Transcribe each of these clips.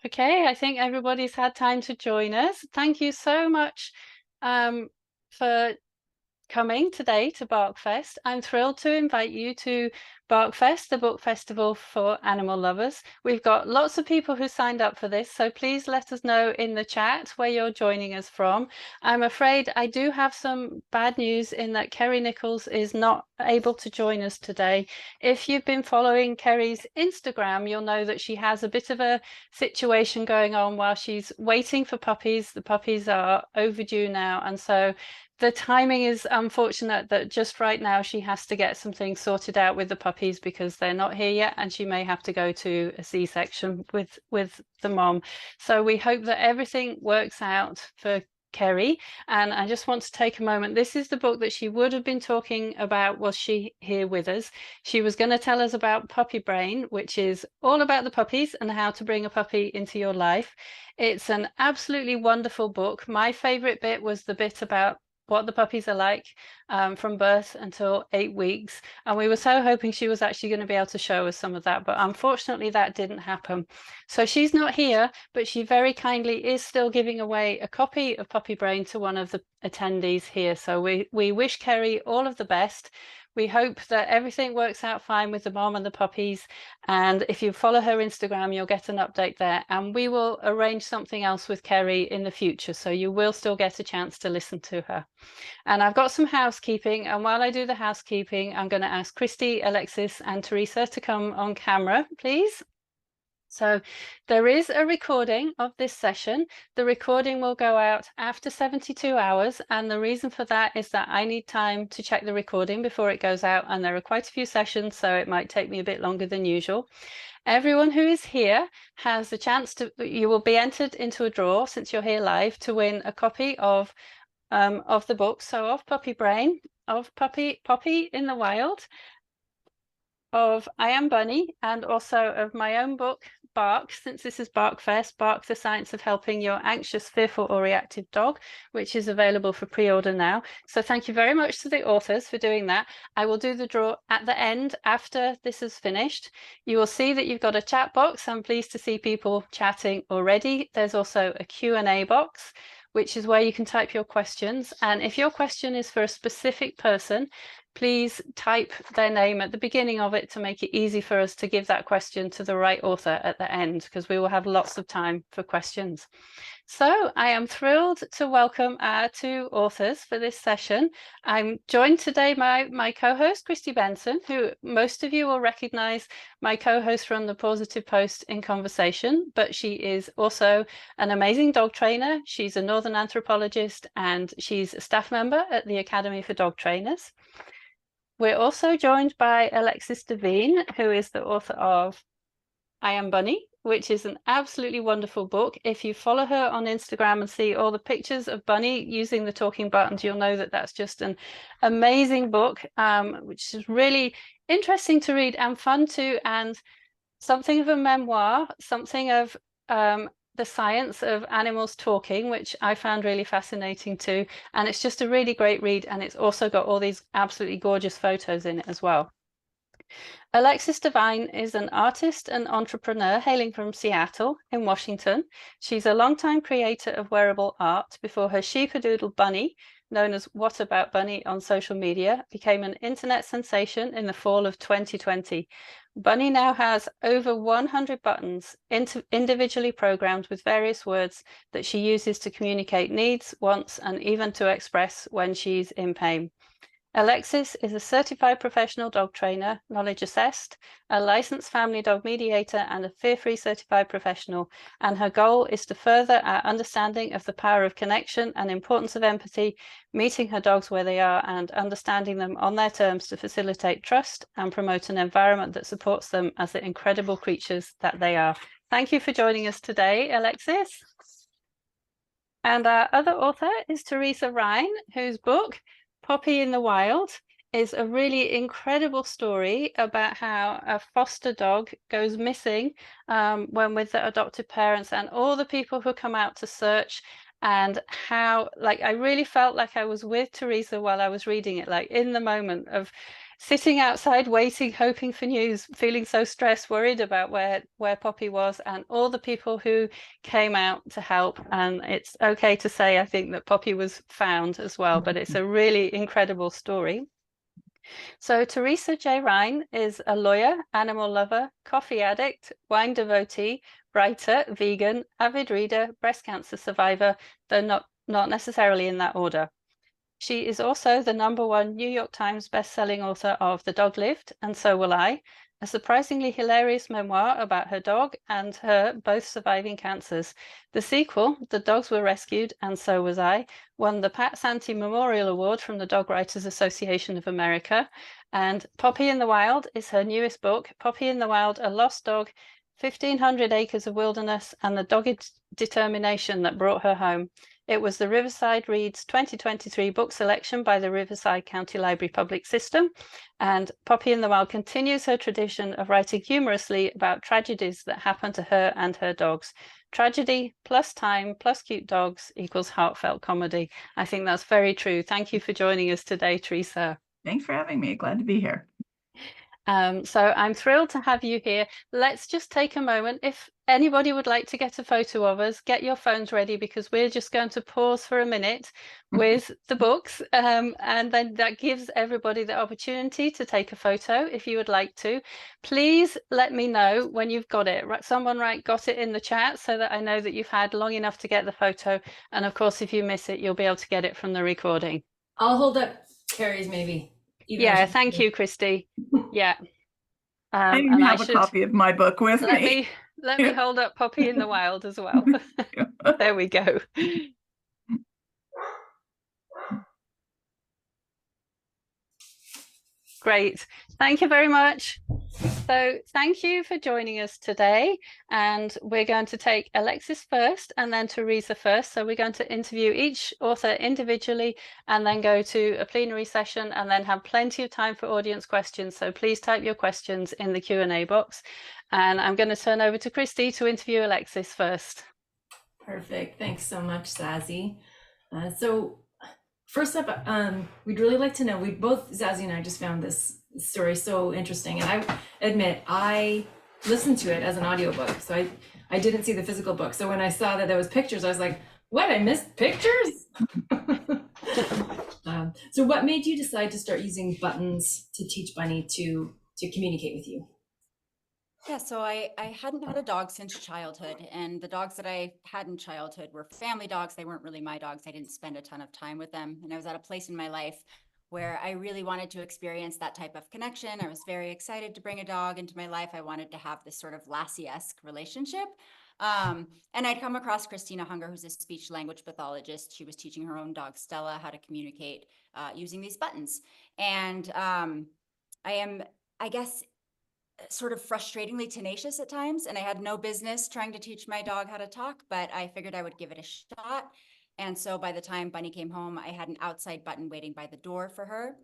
Okay, I think everybody's had time to join us. Thank you so much for coming today to Barkfest. I'm thrilled to invite you to Barkfest, the book festival for animal lovers. We've got lots of people who signed up for this, so please let us know in the chat where you're joining us from. I'm afraid I do have some bad news in that Kerry Nichols is not able to join us today. If you've been following Kerry's Instagram, you'll know that she has a bit of a situation going on while she's waiting for puppies. The puppies are overdue now, and so the timing is unfortunate that just right now she has to get some things sorted out with the puppies because they're not here yet, and she may have to go to a C-section with the mom. So we hope that everything works out for Kerry. And I just want to take a moment. This is the book that she would have been talking about was she here with us. She was going to tell us about Puppy Brain, which is all about the puppies and how to bring a puppy into your life. It's an absolutely wonderful book. My favorite bit was the bit about what the puppies are like from birth until 8 weeks. And we were so hoping she was actually going to be able to show us some of that, but unfortunately that didn't happen. So she's not here, but she very kindly is still giving away a copy of Puppy Brain to one of the attendees here. So we wish Kerry all of the best. We hope that everything works out fine with the mom and the puppies. And if you follow her Instagram, you'll get an update there. And we will arrange something else with Kerry in the future. So you will still get a chance to listen to her. And I've got some housekeeping. And while I do the housekeeping, I'm going to ask Kristi, Alexis, and Teresa to come on camera, please. So there is a recording of this session. The recording will go out after 72 hours. And the reason for that is that I need time to check the recording before it goes out. And there are quite a few sessions, so it might take me a bit longer than usual. Everyone who is here has the chance to, you will be entered into a draw since you're here live to win a copy of the book. So of Puppy Brain, of Puppy in the Wild, of I Am Bunny, and also of my own book, Bark, since this is Barkfest, Bark, the Science of Helping Your Anxious, Fearful or Reactive Dog, which is available for pre-order now. So thank you very much to the authors for doing that. I will do the draw at the end after this is finished. You will see that you've got a chat box. I'm pleased to see people chatting already. There's also a Q&A box, which is where you can type your questions. And if your question is for a specific person, please type their name at the beginning of it to make it easy for us to give that question to the right author at the end, because we will have lots of time for questions. So I am thrilled to welcome our two authors for this session. I'm joined today by my co-host, Kristi Benson, who most of you will recognize, my co-host from the Positive Post in Conversation, but she is also an amazing dog trainer. She's a Northern anthropologist and she's a staff member at the Academy for Dog Trainers. We're also joined by Alexis Devine, who is the author of I Am Bunny, which is an absolutely wonderful book. If you follow her on Instagram and see all the pictures of Bunny using the talking buttons, you'll know that that's just an amazing book, which is really interesting to read and fun too, and something of a memoir, something of the science of animals talking, which I found really fascinating too. And it's just a really great read. And it's also got all these absolutely gorgeous photos in it as well. Alexis Devine is an artist and entrepreneur hailing from Seattle in Washington. She's a longtime creator of wearable art before her Sheepadoodle bunny, known as What About Bunny on social media, became an internet sensation in the fall of 2020. Bunny now has over 100 buttons individually programmed with various words that she uses to communicate needs, wants, and even to express when she's in pain. Alexis is a certified professional dog trainer, knowledge assessed, a licensed family dog mediator, and a fear-free certified professional. And her goal is to further our understanding of the power of connection and importance of empathy, meeting her dogs where they are and understanding them on their terms to facilitate trust and promote an environment that supports them as the incredible creatures that they are. Thank you for joining us today, Alexis. And our other author is Teresa Rhyne, whose book, Puppy in the Wild, is a really incredible story about how a foster dog goes missing when with the adoptive parents and all the people who come out to search, and how, like, I really felt like I was with Teresa while I was reading it, like in the moment of sitting outside waiting, hoping for news, feeling so stressed, worried about where Poppy was, and all the people who came out to help. And it's okay to say, I think, that Poppy was found as well, but it's a really incredible story. So Teresa J. Rhyne is a lawyer, animal lover, coffee addict, wine devotee, writer, vegan, avid reader, breast cancer survivor, though not necessarily in that order. She is also the #1 New York Times best-selling author of The Dog Lived, and So Will I, a surprisingly hilarious memoir about her dog and her both surviving cancers. The sequel, The Dogs Were Rescued, and So Was I, won the Pat Santee Memorial Award from the Dog Writers Association of America. And Poppy in the Wild is her newest book, Poppy in the Wild, A Lost Dog, 1,500 Acres of Wilderness, and the Dogged Determination That Brought Her Home. It was the Riverside Reads 2023 book selection by the Riverside County Library Public System. And Poppy in the Wild continues her tradition of writing humorously about tragedies that happen to her and her dogs. Tragedy plus time plus cute dogs equals heartfelt comedy. I think that's very true. Thank you for joining us today, Teresa. Thanks for having me. Glad to be here. So I'm thrilled to have you here. Let's just take a moment. If anybody would like to get a photo of us, get your phones ready, because we're just going to pause for a minute with the books. And then that gives everybody the opportunity to take a photo if you would like to. Please let me know when you've got it. Someone got it in the chat so that I know that you've had long enough to get the photo. And of course, if you miss it, you'll be able to get it from the recording. I'll hold up Carrie's maybe. Yeah, thank you, Kristi. Yeah. I even have a copy of my book with me. Let me hold up Poppy in the Wild as well. There we go. Great. Thank you very much. So thank you for joining us today. And we're going to take Alexis first and then Teresa first. So we're going to interview each author individually and then go to a plenary session and then have plenty of time for audience questions. So please type your questions in the Q&A box. And I'm going to turn over to Kristi to interview Alexis first. Perfect. Thanks so much, Zazie. So first up, we'd really like to know, Zazie and I just found this story so interesting. And I admit, I listened to it as an audiobook. So I didn't see the physical book. So when I saw that there was pictures, I was like, what, I missed pictures? So what made you decide to start using buttons to teach Bunny to communicate with you? Yeah, so I hadn't had a dog since childhood, and the dogs that I had in childhood were family dogs. They weren't really my dogs. I didn't spend a ton of time with them. And I was at a place in my life where I really wanted to experience that type of connection. I was very excited to bring a dog into my life. I wanted to have this sort of Lassie-esque relationship. And I'd come across Christina Hunger, who's a speech language pathologist. She was teaching her own dog, Stella, how to communicate using these buttons. And I am, I guess, sort of frustratingly tenacious at times, and I had no business trying to teach my dog how to talk, but I figured I would give it a shot. And so by the time Bunny came home, I had an outside button waiting by the door for her.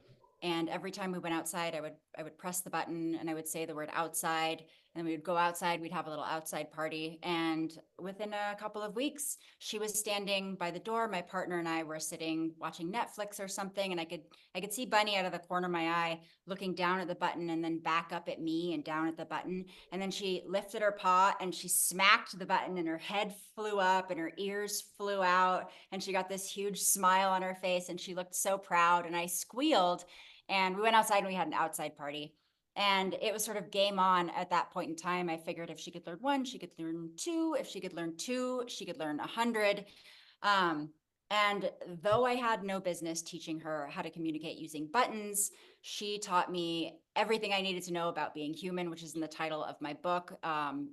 And every time we went outside, I would press the button and I would say the word outside, and then we would go outside, we'd have a little outside party. And within a couple of weeks, she was standing by the door. My partner and I were sitting watching Netflix or something, and I could see Bunny out of the corner of my eye looking down at the button and then back up at me and down at the button. And then she lifted her paw and she smacked the button, and her head flew up and her ears flew out, and she got this huge smile on her face and she looked so proud, and I squealed. And we went outside and we had an outside party. And it was sort of game on at that point in time. I figured if she could learn 1, she could learn 2. If she could learn 2, she could learn 100. And though I had no business teaching her how to communicate using buttons, she taught me everything I needed to know about being human, which is in the title of my book.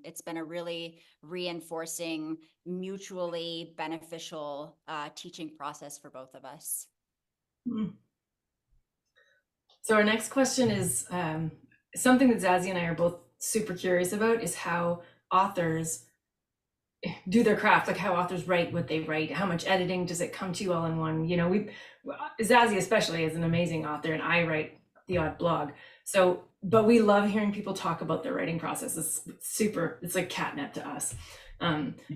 It's been a really reinforcing, mutually beneficial teaching process for both of us. Mm. So our next question is something that Zazie and I are both super curious about, is how authors do their craft, like how authors write what they write. How much editing does it come to you all in one? You know, Zazie especially is an amazing author, and I write the odd blog. But we love hearing people talk about their writing process. It's like catnip to us.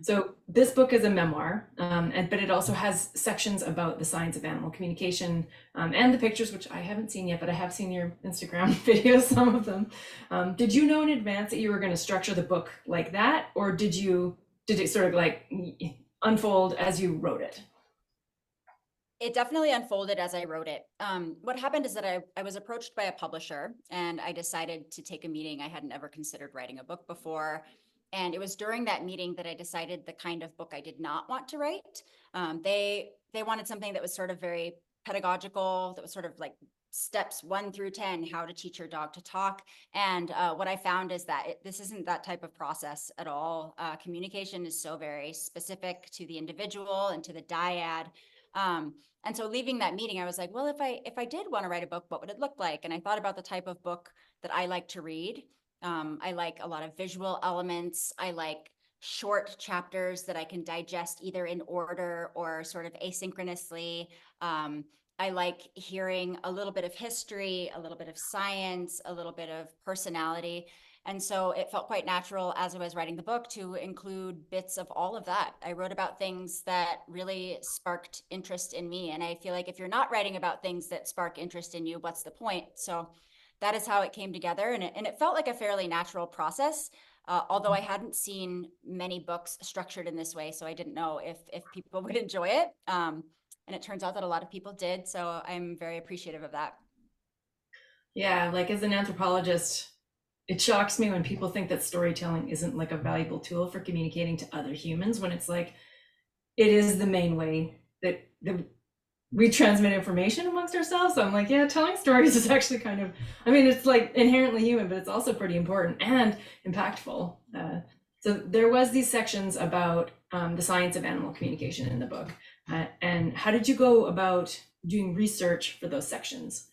So this book is a memoir, but it also has sections about the science of animal communication, and the pictures, which I haven't seen yet, but I have seen your Instagram videos, some of them. Did you know in advance that you were going to structure the book like that, or did it sort of like unfold as you wrote it? It definitely unfolded as I wrote it. What happened is that I was approached by a publisher, and I decided to take a meeting. I hadn't ever considered writing a book before. And it was during that meeting that I decided the kind of book I did not want to write. They wanted something that was sort of very pedagogical, that was sort of like steps 1 through 10, how to teach your dog to talk. And what I found is that this isn't that type of process at all. Communication is so very specific to the individual and to the dyad. And so leaving that meeting, I was like, well, if I did want to write a book, what would it look like? And I thought about the type of book that I like to read. I like a lot of visual elements. I like short chapters that I can digest either in order or sort of asynchronously. I like hearing a little bit of history, a little bit of science, a little bit of personality. And so it felt quite natural as I was writing the book to include bits of all of that. I wrote about things that really sparked interest in me. And I feel like if you're not writing about things that spark interest in you, what's the point? So that is how it came together. And it felt like a fairly natural process, although I hadn't seen many books structured in this way. So I didn't know if people would enjoy it. And it turns out that a lot of people did. So I'm very appreciative of that. Yeah, like as an anthropologist, it shocks me when people think that storytelling isn't like a valuable tool for communicating to other humans, when it's like, it is the main way that we transmit information amongst ourselves. So I'm like, yeah, telling stories is actually kind of, I mean, it's like inherently human, but it's also pretty important and impactful. So there was these sections about the science of animal communication in the book. And how did you go about doing research for those sections?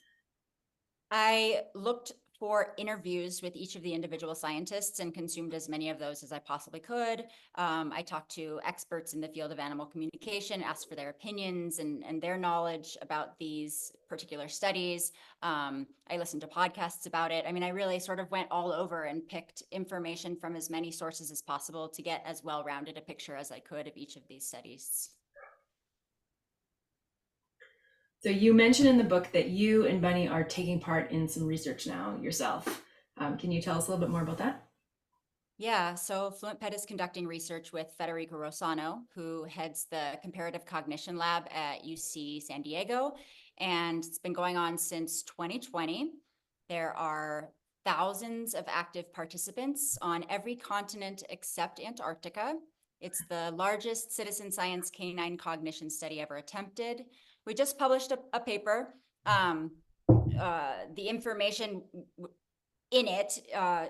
I looked for interviews with each of the individual scientists and consumed as many of those as I possibly could. I talked to experts in the field of animal communication, asked for their opinions and their knowledge about these particular studies. I listened to podcasts about it. I mean, I really sort of went all over and picked information from as many sources as possible to get as well-rounded a picture as I could of each of these studies. So you mentioned in the book that you and Bunny are taking part in some research now yourself. Can you tell us a little bit more about that? Yeah, so Fluent Pet is conducting research with Federico Rossano, who heads the Comparative Cognition Lab at UC San Diego, and it's been going on since 2020. There are thousands of active participants on every continent except Antarctica. It's the largest citizen science canine cognition study ever attempted. We just published a paper. The information in it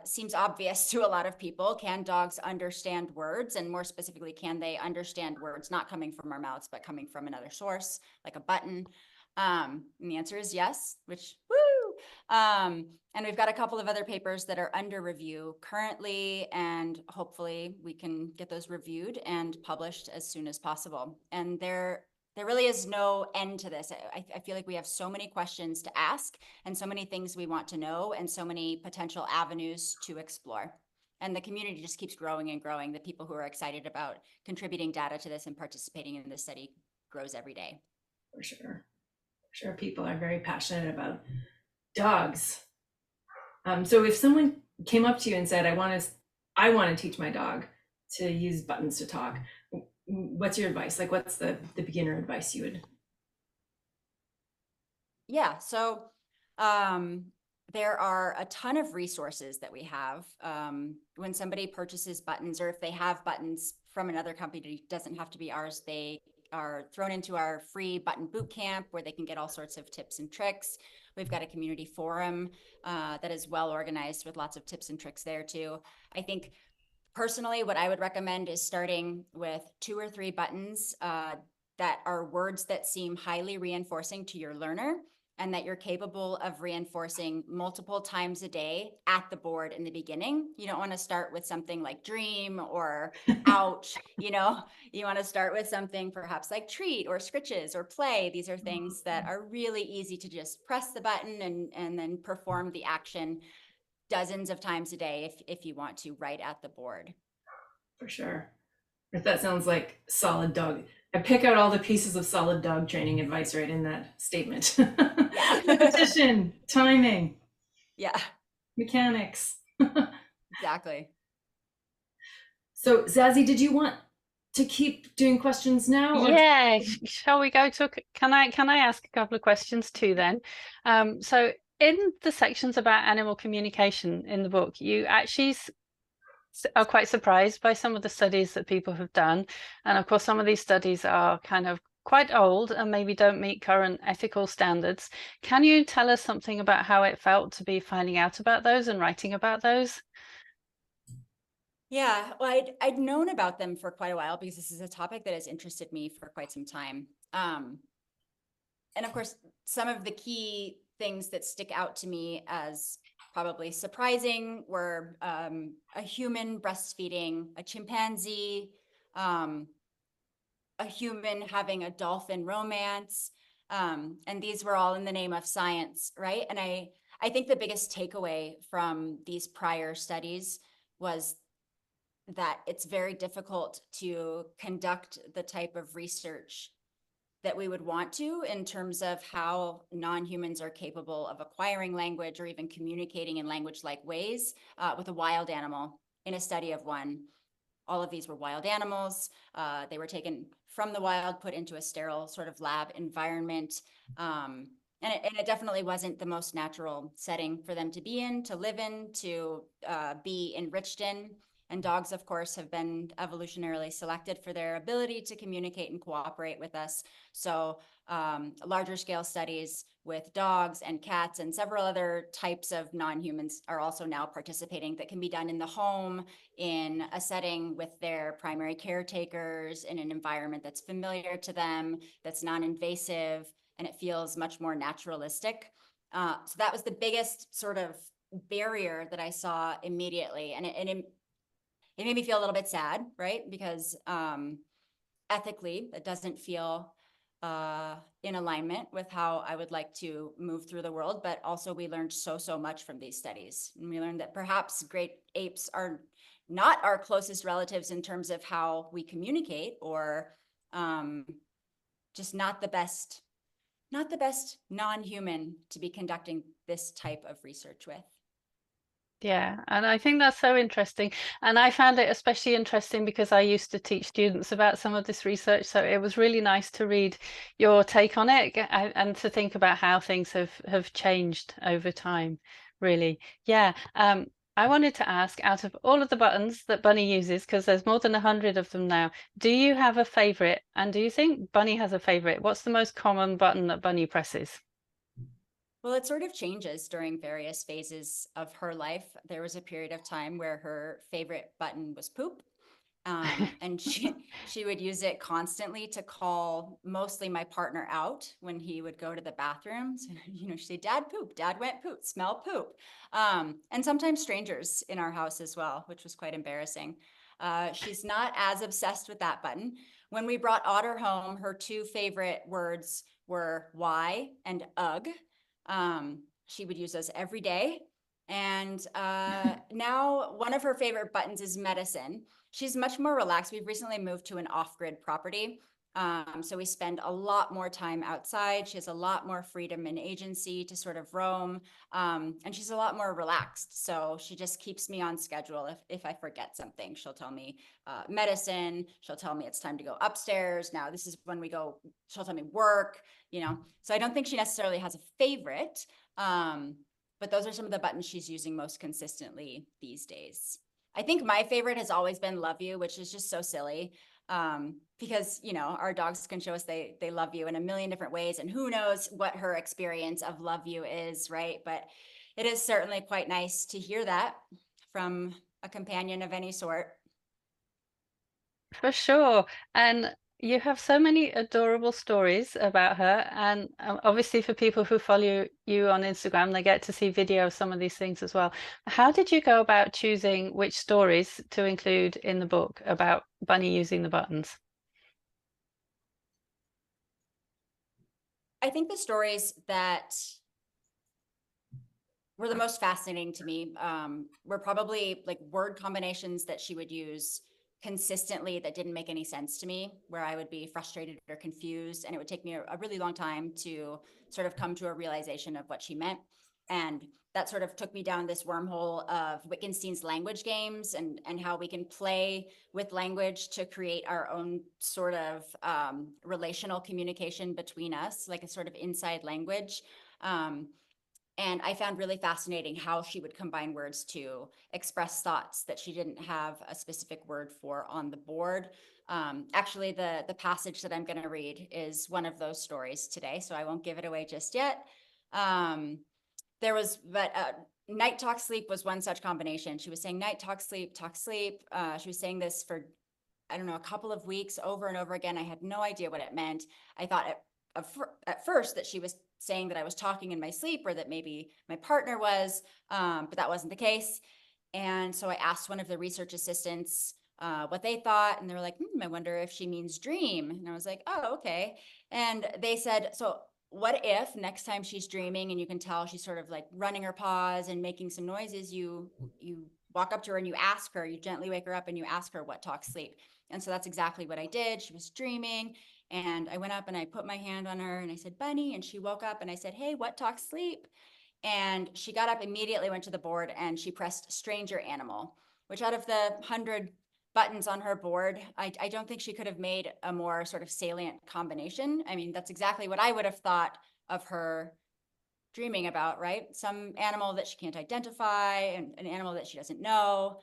seems obvious to a lot of people. Can dogs understand words? And more specifically, can they understand words not coming from our mouths, but coming from another source, like a button? And the answer is yes, which woo! And we've got a couple of other papers that are under review currently, and hopefully we can get those reviewed and published as soon as possible. And there really is no end to this. I feel like we have so many questions to ask and so many things we want to know and so many potential avenues to explore. And the community just keeps growing and growing. The people who are excited about contributing data to this and participating in this study grows every day. For sure. Sure, people are very passionate about dogs. So if someone came up to you and said, I want to teach my dog to use buttons to talk, what's your advice? Like, what's the beginner advice you would? Yeah, so there are a ton of resources that we have. When somebody purchases buttons, or if they have buttons from another company, it doesn't have to be ours, they are thrown into our free button boot camp where they can get all sorts of tips and tricks. We've got a community forum that is well organized with lots of tips and tricks there too. I think personally, what I would recommend is starting with 2 or 3 buttons that are words that seem highly reinforcing to your learner and that you're capable of reinforcing multiple times a day at the board in the beginning. You don't want to start with something like dream or ouch, you want to start with something perhaps like treat or scritches or play. These are things that are really easy to just press the button and then perform the action dozens of times a day if you want to, right at the board. For sure. That sounds like solid dog. I pick out all the pieces of solid dog training advice right in that statement. Yeah. Repetition, timing, Yeah, mechanics. exactly. So Zazie, did you want to keep doing questions now? Or Yeah, shall we go to, can I ask a couple of questions too then? So in the sections about animal communication in the book, you actually are quite surprised by some of the studies that people have done. And of course, some of these studies are kind of quite old and maybe don't meet current ethical standards. Can you tell us something about how it felt to be finding out about those and writing about those? Yeah, well, I'd known about them for quite a while because this is a topic that has interested me for quite some time. And of course, some of the key things that stick out to me as probably surprising were a human breastfeeding a chimpanzee, a human having a dolphin romance. And these were all in the name of science, right? And I think the biggest takeaway from these prior studies was that it's very difficult to conduct the type of research that we would want to in terms of how non-humans are capable of acquiring language or even communicating in language-like ways with a wild animal in a study of one. All of these were wild animals. They were taken from the wild, put into a sterile sort of lab environment. And it definitely wasn't the most natural setting for them to be in, to live in, to be enriched in. And dogs, of course, have been evolutionarily selected for their ability to communicate and cooperate with us. So larger scale studies with dogs and cats and several other types of non-humans are also now participating that can be done in the home, in a setting with their primary caretakers, in an environment that's familiar to them, that's non-invasive, and it feels much more naturalistic. So that was the biggest sort of barrier that I saw immediately. And it made me feel a little bit sad, right? Because ethically, it doesn't feel in alignment with how I would like to move through the world. But also we learned so much from these studies. And we learned that perhaps great apes are not our closest relatives in terms of how we communicate, or just not the best non-human to be conducting this type of research with. Yeah, and I think that's so interesting. And I found it especially interesting because I used to teach students about some of this research. So it was really nice to read your take on it and to think about how things have changed over time, really. Yeah. I wanted to ask, out of all of the buttons that Bunny uses, because there's more than 100 of them now, do you have a favorite? And do you think Bunny has a favorite? What's the most common button that Bunny presses? Well, it sort of changes during various phases of her life. There was a period of time where her favorite button was poop. And she would use it constantly to call mostly my partner out when he would go to the bathrooms. You know, she'd say, "Dad poop, Dad went poop, smell poop." And sometimes strangers in our house as well, which was quite embarrassing. She's not as obsessed with that button. When we brought Otter home, her two favorite words were "why" and "ugh." She would use those every day. And now one of her favorite buttons is medicine. She's much more relaxed. We've recently moved to an off-grid property. So we spend a lot more time outside. She has a lot more freedom and agency to sort of roam. And she's a lot more relaxed. So she just keeps me on schedule. If I forget something, she'll tell me medicine. She'll tell me it's time to go upstairs. Now this is when we go, she'll tell me work, you know. So I don't think she necessarily has a favorite. But those are some of the buttons she's using most consistently these days. I think my favorite has always been "love you," which is just so silly. Because, you know, our dogs can show us they love you in a million different ways, and who knows what her experience of "love you" is, right? But it is certainly quite nice to hear that from a companion of any sort. For sure. And you have so many adorable stories about her. And obviously, for people who follow you on Instagram, they get to see video of some of these things as well. How did you go about choosing which stories to include in the book about Bunny using the buttons? I think the stories that were the most fascinating to me were probably like word combinations that she would use consistently that didn't make any sense to me, where I would be frustrated or confused, and it would take me a really long time to sort of come to a realization of what she meant. And that sort of took me down this wormhole of Wittgenstein's language games and how we can play with language to create our own sort of relational communication between us, like a sort of inside language. And I found really fascinating how she would combine words to express thoughts that she didn't have a specific word for on the board. Actually, the passage that I'm going to read is one of those stories today, so I won't give it away just yet. Night, talk, sleep was one such combination. She was saying night, talk, sleep, talk, sleep. She was saying this for, I don't know, a couple of weeks over and over again. I had no idea what it meant. I thought at first that she was saying that I was talking in my sleep, or that maybe my partner was, but that wasn't the case. And so I asked one of the research assistants what they thought, and they were like, I wonder if she means dream. And I was like, oh, okay. And they said, so what if next time she's dreaming and you can tell she's sort of like running her paws and making some noises, you walk up to her and you ask her, you gently wake her up and you ask her what talks sleep. And so that's exactly what I did. She was dreaming, and I went up and I put my hand on her and I said, Bunny, and she woke up and I said, hey, what talks sleep? And she got up immediately, went to the board, and she pressed stranger animal, which out of the 100 buttons on her board, I don't think she could have made a more sort of salient combination. I mean, that's exactly what I would have thought of her dreaming about, right? Some animal that she can't identify, and an animal that she doesn't know.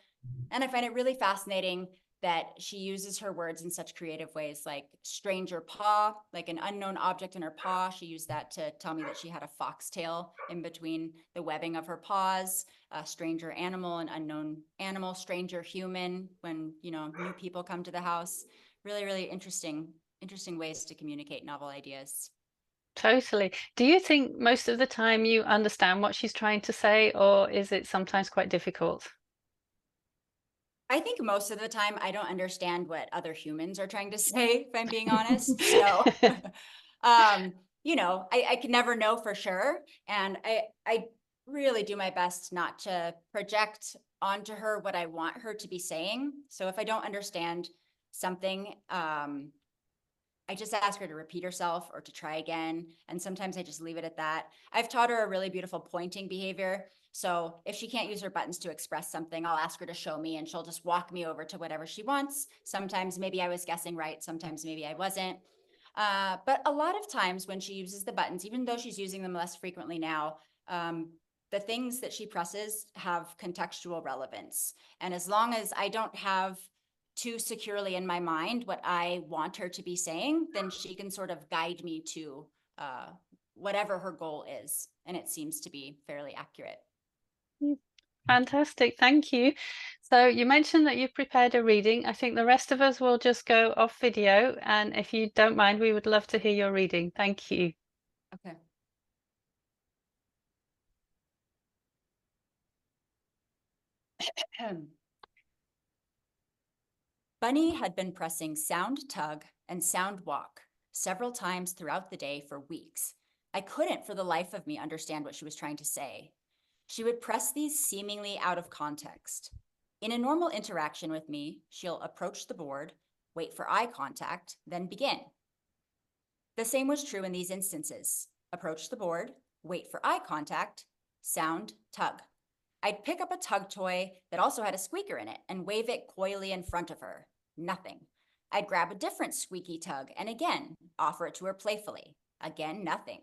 And I find it really fascinating that she uses her words in such creative ways, like stranger paw, like an unknown object in her paw. She used that to tell me that she had a foxtail in between the webbing of her paws. Stranger animal, an unknown animal, stranger human, when, you know, new people come to the house. Really, really interesting ways to communicate novel ideas. Totally. Do you think most of the time you understand what she's trying to say, or is it sometimes quite difficult? I think most of the time I don't understand what other humans are trying to say, if I'm being honest. So, you know, I can never know for sure. And I really do my best not to project onto her what I want her to be saying. So if I don't understand something, I just ask her to repeat herself or to try again. And sometimes I just leave it at that. I've taught her a really beautiful pointing behavior. So if she can't use her buttons to express something, I'll ask her to show me, and she'll just walk me over to whatever she wants. Sometimes maybe I was guessing right. Sometimes maybe I wasn't. But a lot of times when she uses the buttons, even though she's using them less frequently now, the things that she presses have contextual relevance. And as long as I don't have too securely in my mind what I want her to be saying, then she can sort of guide me to whatever her goal is. And it seems to be fairly accurate. Fantastic, thank you. So you mentioned that you've prepared a reading. I think the rest of us will just go off video, and if you don't mind, we would love to hear your reading. Thank you. Okay. Bunny had been pressing sound tug and sound walk several times throughout the day for weeks. I couldn't for the life of me understand what she was trying to say. She would press these seemingly out of context. In a normal interaction with me, she'll approach the board, wait for eye contact, then begin. The same was true in these instances. Approach the board, wait for eye contact, sound tug. I'd pick up a tug toy that also had a squeaker in it and wave it coyly in front of her. Nothing. I'd grab a different squeaky tug and again offer it to her playfully. Again, nothing.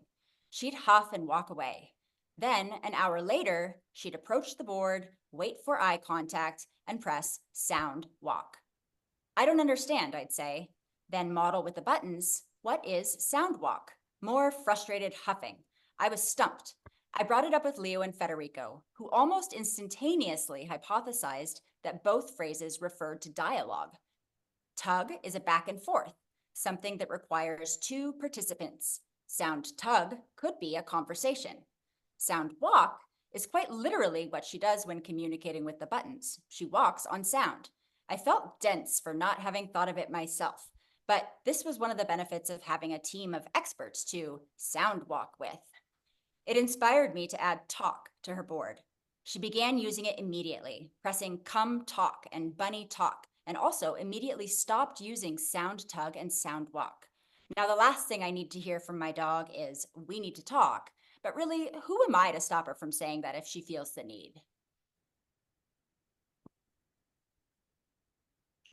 She'd huff and walk away. Then, an hour later, she'd approach the board, wait for eye contact, and press sound walk. I don't understand, I'd say. Then model with the buttons, what is sound walk? More frustrated huffing. I was stumped. I brought it up with Leo and Federico, who almost instantaneously hypothesized that both phrases referred to dialogue. Tug is a back and forth, something that requires two participants. Sound tug could be a conversation. Sound walk is quite literally what she does when communicating with the buttons. She walks on sound. I felt dense for not having thought of it myself, but this was one of the benefits of having a team of experts to sound walk with. It inspired me to add talk to her board. She began using it immediately, pressing come talk and bunny talk and also immediately stopped using sound tug and sound walk. Now, the last thing I need to hear from my dog is, we need to talk. But really, who am I to stop her from saying that if she feels the need?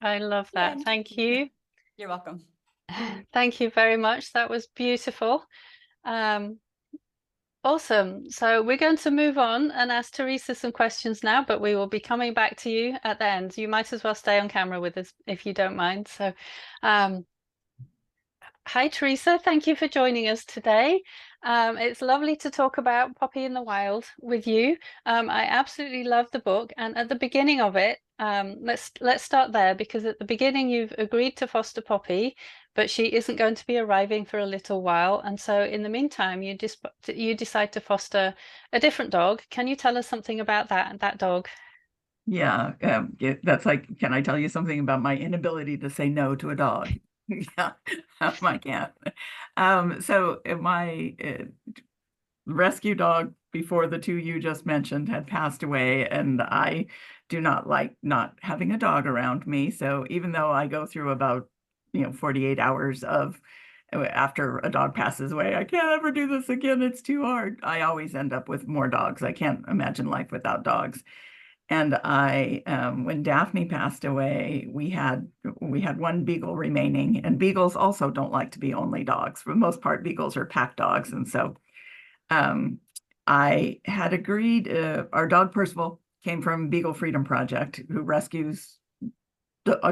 I love that. Thank you. You're welcome. Thank you very much. That was beautiful. Awesome. So we're going to move on and ask Teresa some questions now, but we will be coming back to you at the end. You might as well stay on camera with us if you don't mind. So, hi, Teresa. Thank you for joining us today. It's lovely to talk about Poppy in the Wild with you. I absolutely love the book, and at the beginning of it, let's start there, because at the beginning you've agreed to foster Poppy, but she isn't going to be arriving for a little while, and so in the meantime you decide to foster a different dog. Can you tell us something about that dog? Yeah, that's like, can I tell you something about my inability to say no to a dog? Yeah, I can't. So my rescue dog before the two you just mentioned had passed away, and I do not like not having a dog around me. So even though I go through about 48 hours of after a dog passes away, I can't ever do this again, it's too hard, I always end up with more dogs. I can't imagine life without dogs. And when Daphne passed away, we had one beagle remaining, and beagles also don't like to be only dogs. For the most part, beagles are pack dogs, and so I had agreed. Our dog Percival came from Beagle Freedom Project, who rescues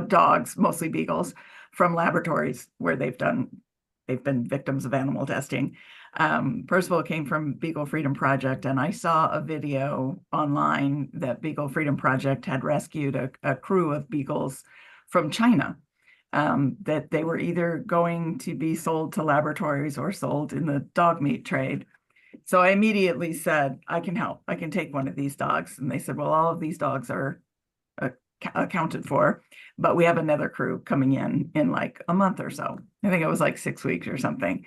dogs, mostly beagles, from laboratories where they've been victims of animal testing. Percival came from Beagle Freedom Project, and I saw a video online that Beagle Freedom Project had rescued a crew of beagles from China, that they were either going to be sold to laboratories or sold in the dog meat trade. So I immediately said, I can help. I can take one of these dogs. And they said, well, all of these dogs are accounted for, but we have another crew coming in like a month or so. I think it was like 6 weeks or something.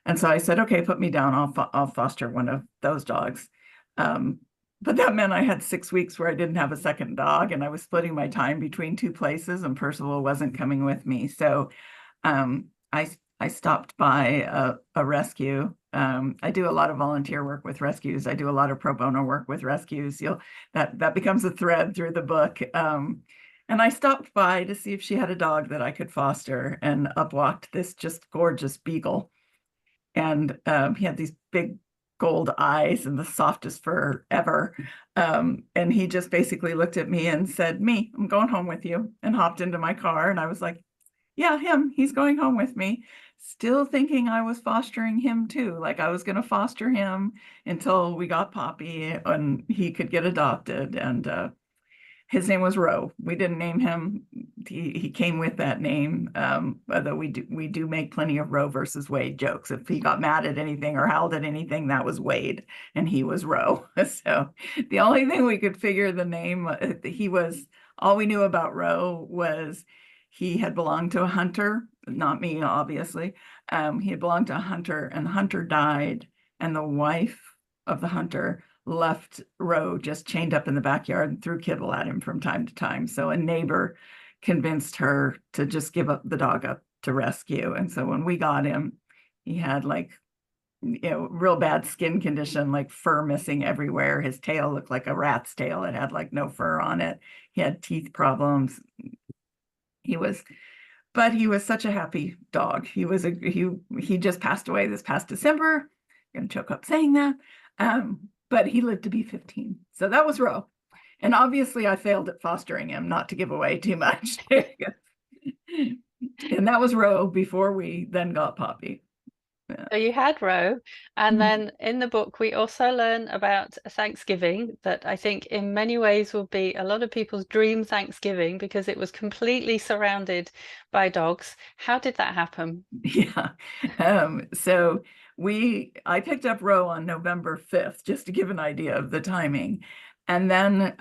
And so I said, okay, put me down. I'll foster one of those dogs. But that meant I had 6 weeks where I didn't have a second dog, and I was splitting my time between two places, and Percival wasn't coming with me. So I stopped by a rescue. I do a lot of volunteer work with rescues. I do a lot of pro bono work with rescues. That becomes a thread through the book. And I stopped by to see if she had a dog that I could foster, and up walked this just gorgeous beagle. And he had these big gold eyes and the softest fur ever. And he just basically looked at me and said, I'm going home with you, and hopped into my car. And I was like, yeah, he's going home with me, still thinking I was fostering him too. Like I was going to foster him until we got Poppy and he could get adopted. And his name was Roe. We didn't name him. He came with that name. Although we do make plenty of Roe versus Wade jokes. If he got mad at anything or howled at anything, that was Wade, and he was Roe. So the only thing we could figure the name, all we knew about Roe was he had belonged to a hunter, not me, obviously. He had belonged to a hunter, and the hunter died, and the wife of the hunter left Roe just chained up in the backyard and threw kibble at him from time to time. So a neighbor convinced her to just give the dog up to rescue. And so when we got him, he had real bad skin condition, like fur missing everywhere. His tail looked like a rat's tail. It had like no fur on it. He had teeth problems. He was such a happy dog. He just passed away this past December. I'm gonna choke up saying that. But he lived to be 15. So that was Roe. And obviously I failed at fostering him, not to give away too much. And that was Roe before we then got Poppy. Yeah. So you had Roe, and then in the book we also learn about Thanksgiving, that I think in many ways will be a lot of people's dream Thanksgiving, because it was completely surrounded by dogs. How did that happen? Yeah. So I picked up Roe on November 5th, just to give an idea of the timing. And then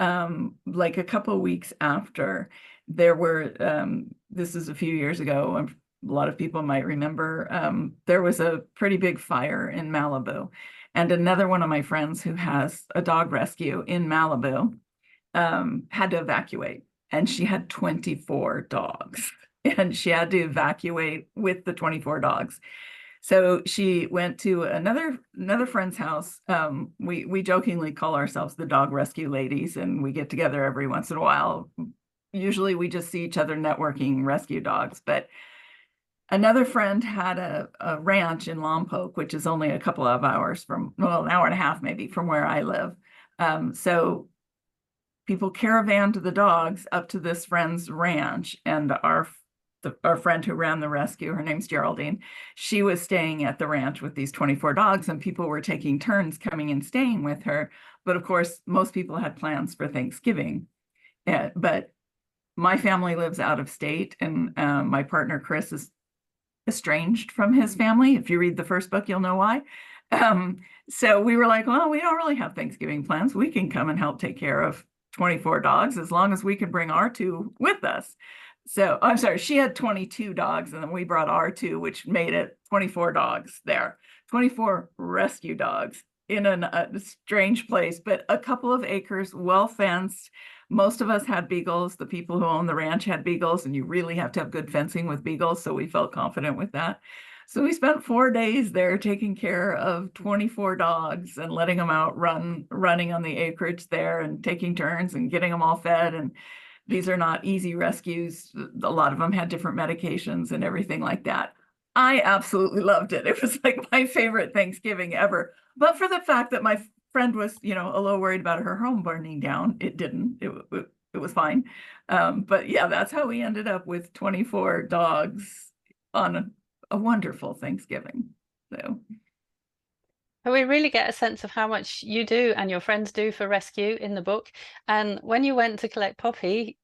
like a couple of weeks after, there were, this is a few years ago, a lot of people might remember, there was a pretty big fire in Malibu. And another one of my friends who has a dog rescue in Malibu had to evacuate. and she had 24 dogs, and she had to evacuate with the 24 dogs. So she went to another friend's house. We jokingly call ourselves the dog rescue ladies, and we get together every once in a while. Usually we just see each other networking rescue dogs, but another friend had a ranch in Lompoc, which is only a couple of hours from, well, an hour and a half maybe from where I live. So people caravanned the dogs up to this friend's ranch, and our friend who ran the rescue, her name's Geraldine, she was staying at the ranch with these 24 dogs, and people were taking turns coming and staying with her. But of course, most people had plans for Thanksgiving. But my family lives out of state, and my partner, Chris, is estranged from his family. If you read the first book, you'll know why. So we were like, well, we don't really have Thanksgiving plans. We can come and help take care of 24 dogs as long as we can bring our 2 with us. So I'm sorry, she had 22 dogs, and then we brought our 2, which made it 24 dogs there, 24 rescue dogs in a strange place, but a couple of acres, well fenced. Most of us had beagles. The people who own the ranch had beagles, and you really have to have good fencing with beagles. So we felt confident with that. So we spent 4 days there taking care of 24 dogs and letting them out running on the acreage there and taking turns and getting them all fed. And these are not easy rescues. A lot of them had different medications and everything like that. I absolutely loved it. It was like my favorite Thanksgiving ever. But for the fact that my friend was, a little worried about her home burning down, it didn't. It was fine. But yeah, that's how we ended up with 24 dogs on a wonderful Thanksgiving. So. We really get a sense of how much you do and your friends do for rescue in the book. And when you went to collect Poppy,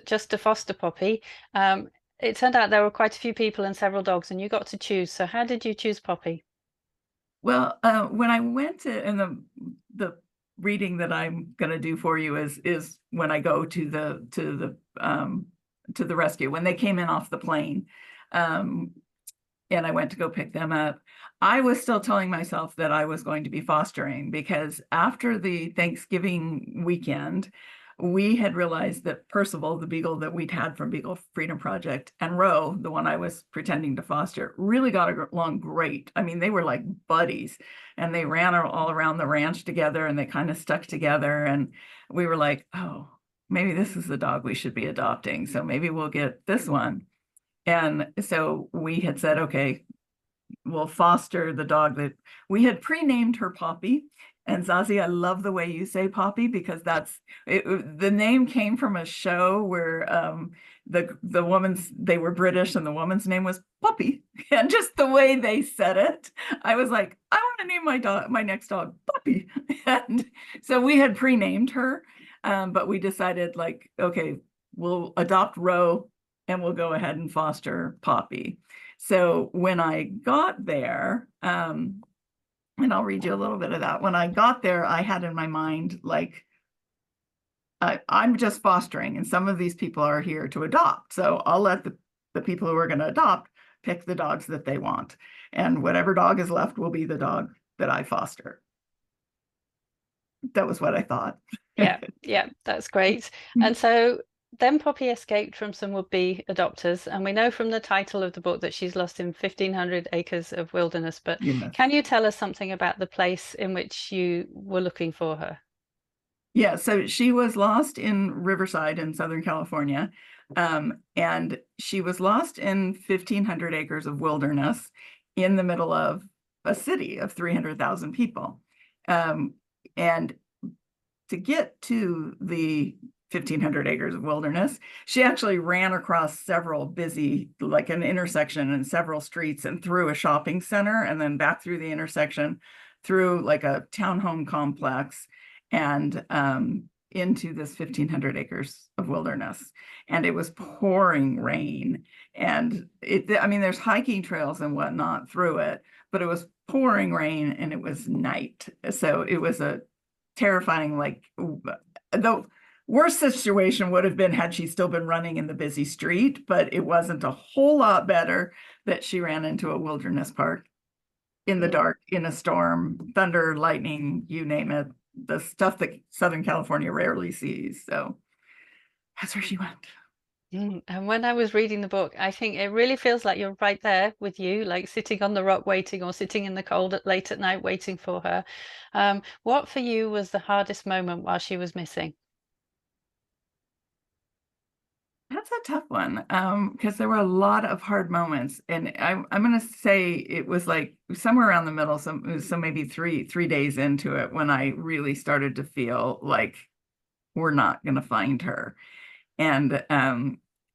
just to foster Poppy, it turned out there were quite a few people and several dogs, and you got to choose. So how did you choose Poppy? Well, when I went to, and the reading that I'm going to do for you is when I go to the rescue, when they came in off the plane, and I went to go pick them up. I was still telling myself that I was going to be fostering, because after the Thanksgiving weekend, we had realized that Percival, the beagle that we'd had from Beagle Freedom Project, and Ro, the one I was pretending to foster, really got along great. I mean, they were like buddies, and they ran all around the ranch together, and they kind of stuck together. And we were like, oh, maybe this is the dog we should be adopting. So maybe we'll get this one. And so we had said, okay, we'll foster the dog that we had pre-named her Poppy. And Zazie, I love the way you say Poppy, because the name came from a show where the woman's, they were British, and the woman's name was Poppy. And just the way they said it, I was like, I want to name my next dog Poppy. And so we had pre-named her, but we decided, like, okay, we'll adopt Ro, and we'll go ahead and foster Poppy. So when I got there, and I'll read you a little bit of that. When I got there, I had in my mind, like, I'm just fostering, and some of these people are here to adopt. So I'll let the people who are going to adopt pick the dogs that they want. And whatever dog is left will be the dog that I foster. That was what I thought. Yeah, that's great. And so then Poppy escaped from some would-be adopters, and we know from the title of the book that she's lost in 1,500 acres of wilderness. But Yes. Can you tell us something about the place in which you were looking for her? Yeah, so she was lost in Riverside in Southern California, and she was lost in 1,500 acres of wilderness in the middle of a city of 300,000 people. And to get to the 1,500 acres of wilderness, she actually ran across several busy, like an intersection and several streets, and through a shopping center, and then back through the intersection, through like a townhome complex, and into this 1,500 acres of wilderness. And it was pouring rain, and there's hiking trails and whatnot through it, but it was pouring rain, and it was night. So it was a terrifying, like, the worst situation would have been had she still been running in the busy street, but it wasn't a whole lot better that she ran into a wilderness park in the dark, in a storm, thunder, lightning, you name it, the stuff that Southern California rarely sees. So that's where she went. And when I was reading the book, I think it really feels like you're right there with you, like sitting on the rock waiting, or sitting in the cold late at night waiting for her. What for you was the hardest moment while she was missing? That's a tough one, because there were a lot of hard moments, and I'm going to say it was like somewhere around the middle, so maybe three days into it when I really started to feel like we're not going to find her. And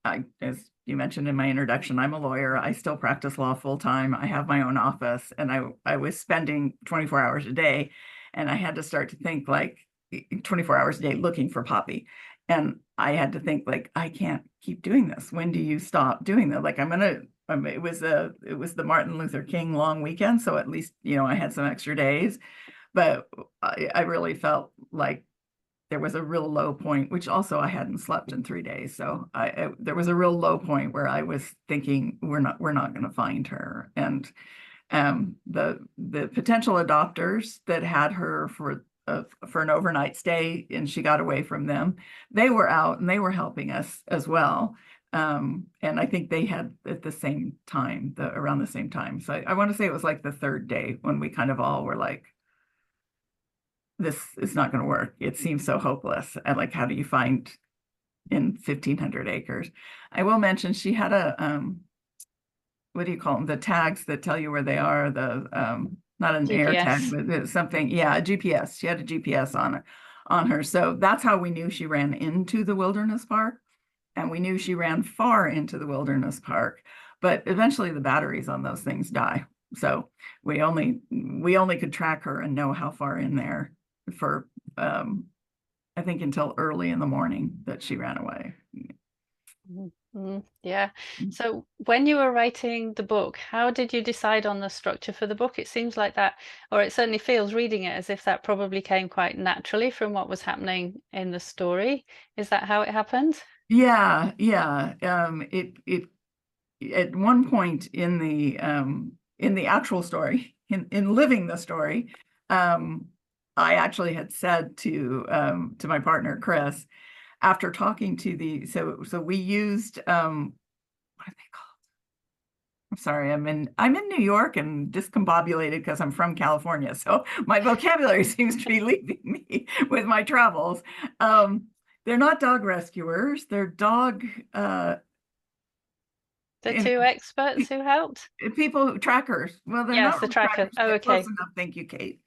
as you mentioned in my introduction, I'm a lawyer. I still practice law full time. I have my own office, and I was spending 24 hours a day, and I had to start to think like 24 hours a day looking for Poppy. And I had to think like, I can't keep doing this. When do you stop doing that? Like it was the Martin Luther King long weekend, so at least I had some extra days. But I really felt like there was a real low point, which also I hadn't slept in 3 days. So there was a real low point where I was thinking we're not going to find her. And the potential adopters that had her for an overnight stay, and she got away from them, they were out and they were helping us as well. And I think they had at the same time, around the same time. So I want to say it was like the third day when we kind of all were like, this is not going to work. It seems so hopeless. And like, how do you find in 1,500 acres? I will mention she had a, what do you call them? The tags that tell you where they are, not an air tag, GPS. but something. Yeah, a GPS. She had a GPS on her. So that's how we knew she ran into the wilderness park. And we knew she ran far into the wilderness park, but eventually the batteries on those things die. So we only could track her and know how far in there for I think until early in the morning that she ran away. Yeah. So when you were writing the book, how did you decide on the structure for the book? It seems like that, or it certainly feels reading it as if that probably came quite naturally from what was happening in the story. Is that how it happened? Yeah. It at one point in the actual story, in living the story, I actually had said to my partner Chris, after talking to so we used what are they called? I'm sorry, I'm in New York and discombobulated because I'm from California, so my vocabulary seems to be leaving me with my travels. They're not dog rescuers; they're dog. The two experts who helped? People trackers. Well, they're Yes, not the really tracker. trackers, Oh, but close okay. enough. Thank you, Kate.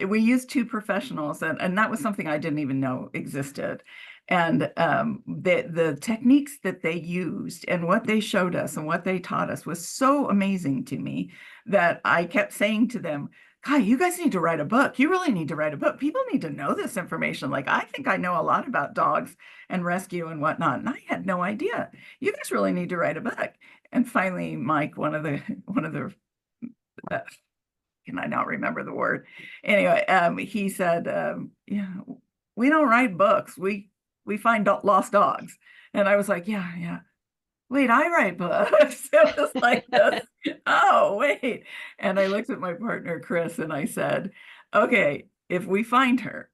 We used two professionals, and that was something I didn't even know existed. And the techniques that they used and what they showed us and what they taught us was so amazing to me that I kept saying to them, God, you guys need to write a book. You really need to write a book. People need to know this information. Like, I think I know a lot about dogs and rescue and whatnot, and I had no idea. You guys really need to write a book. And finally, Mike, one of the can I not remember the word? Anyway, he said, yeah, we don't write books. We find lost dogs. And I was like, yeah. Wait, I write books. It was like this. Oh, wait. And I looked at my partner, Chris, and I said, okay, if we find her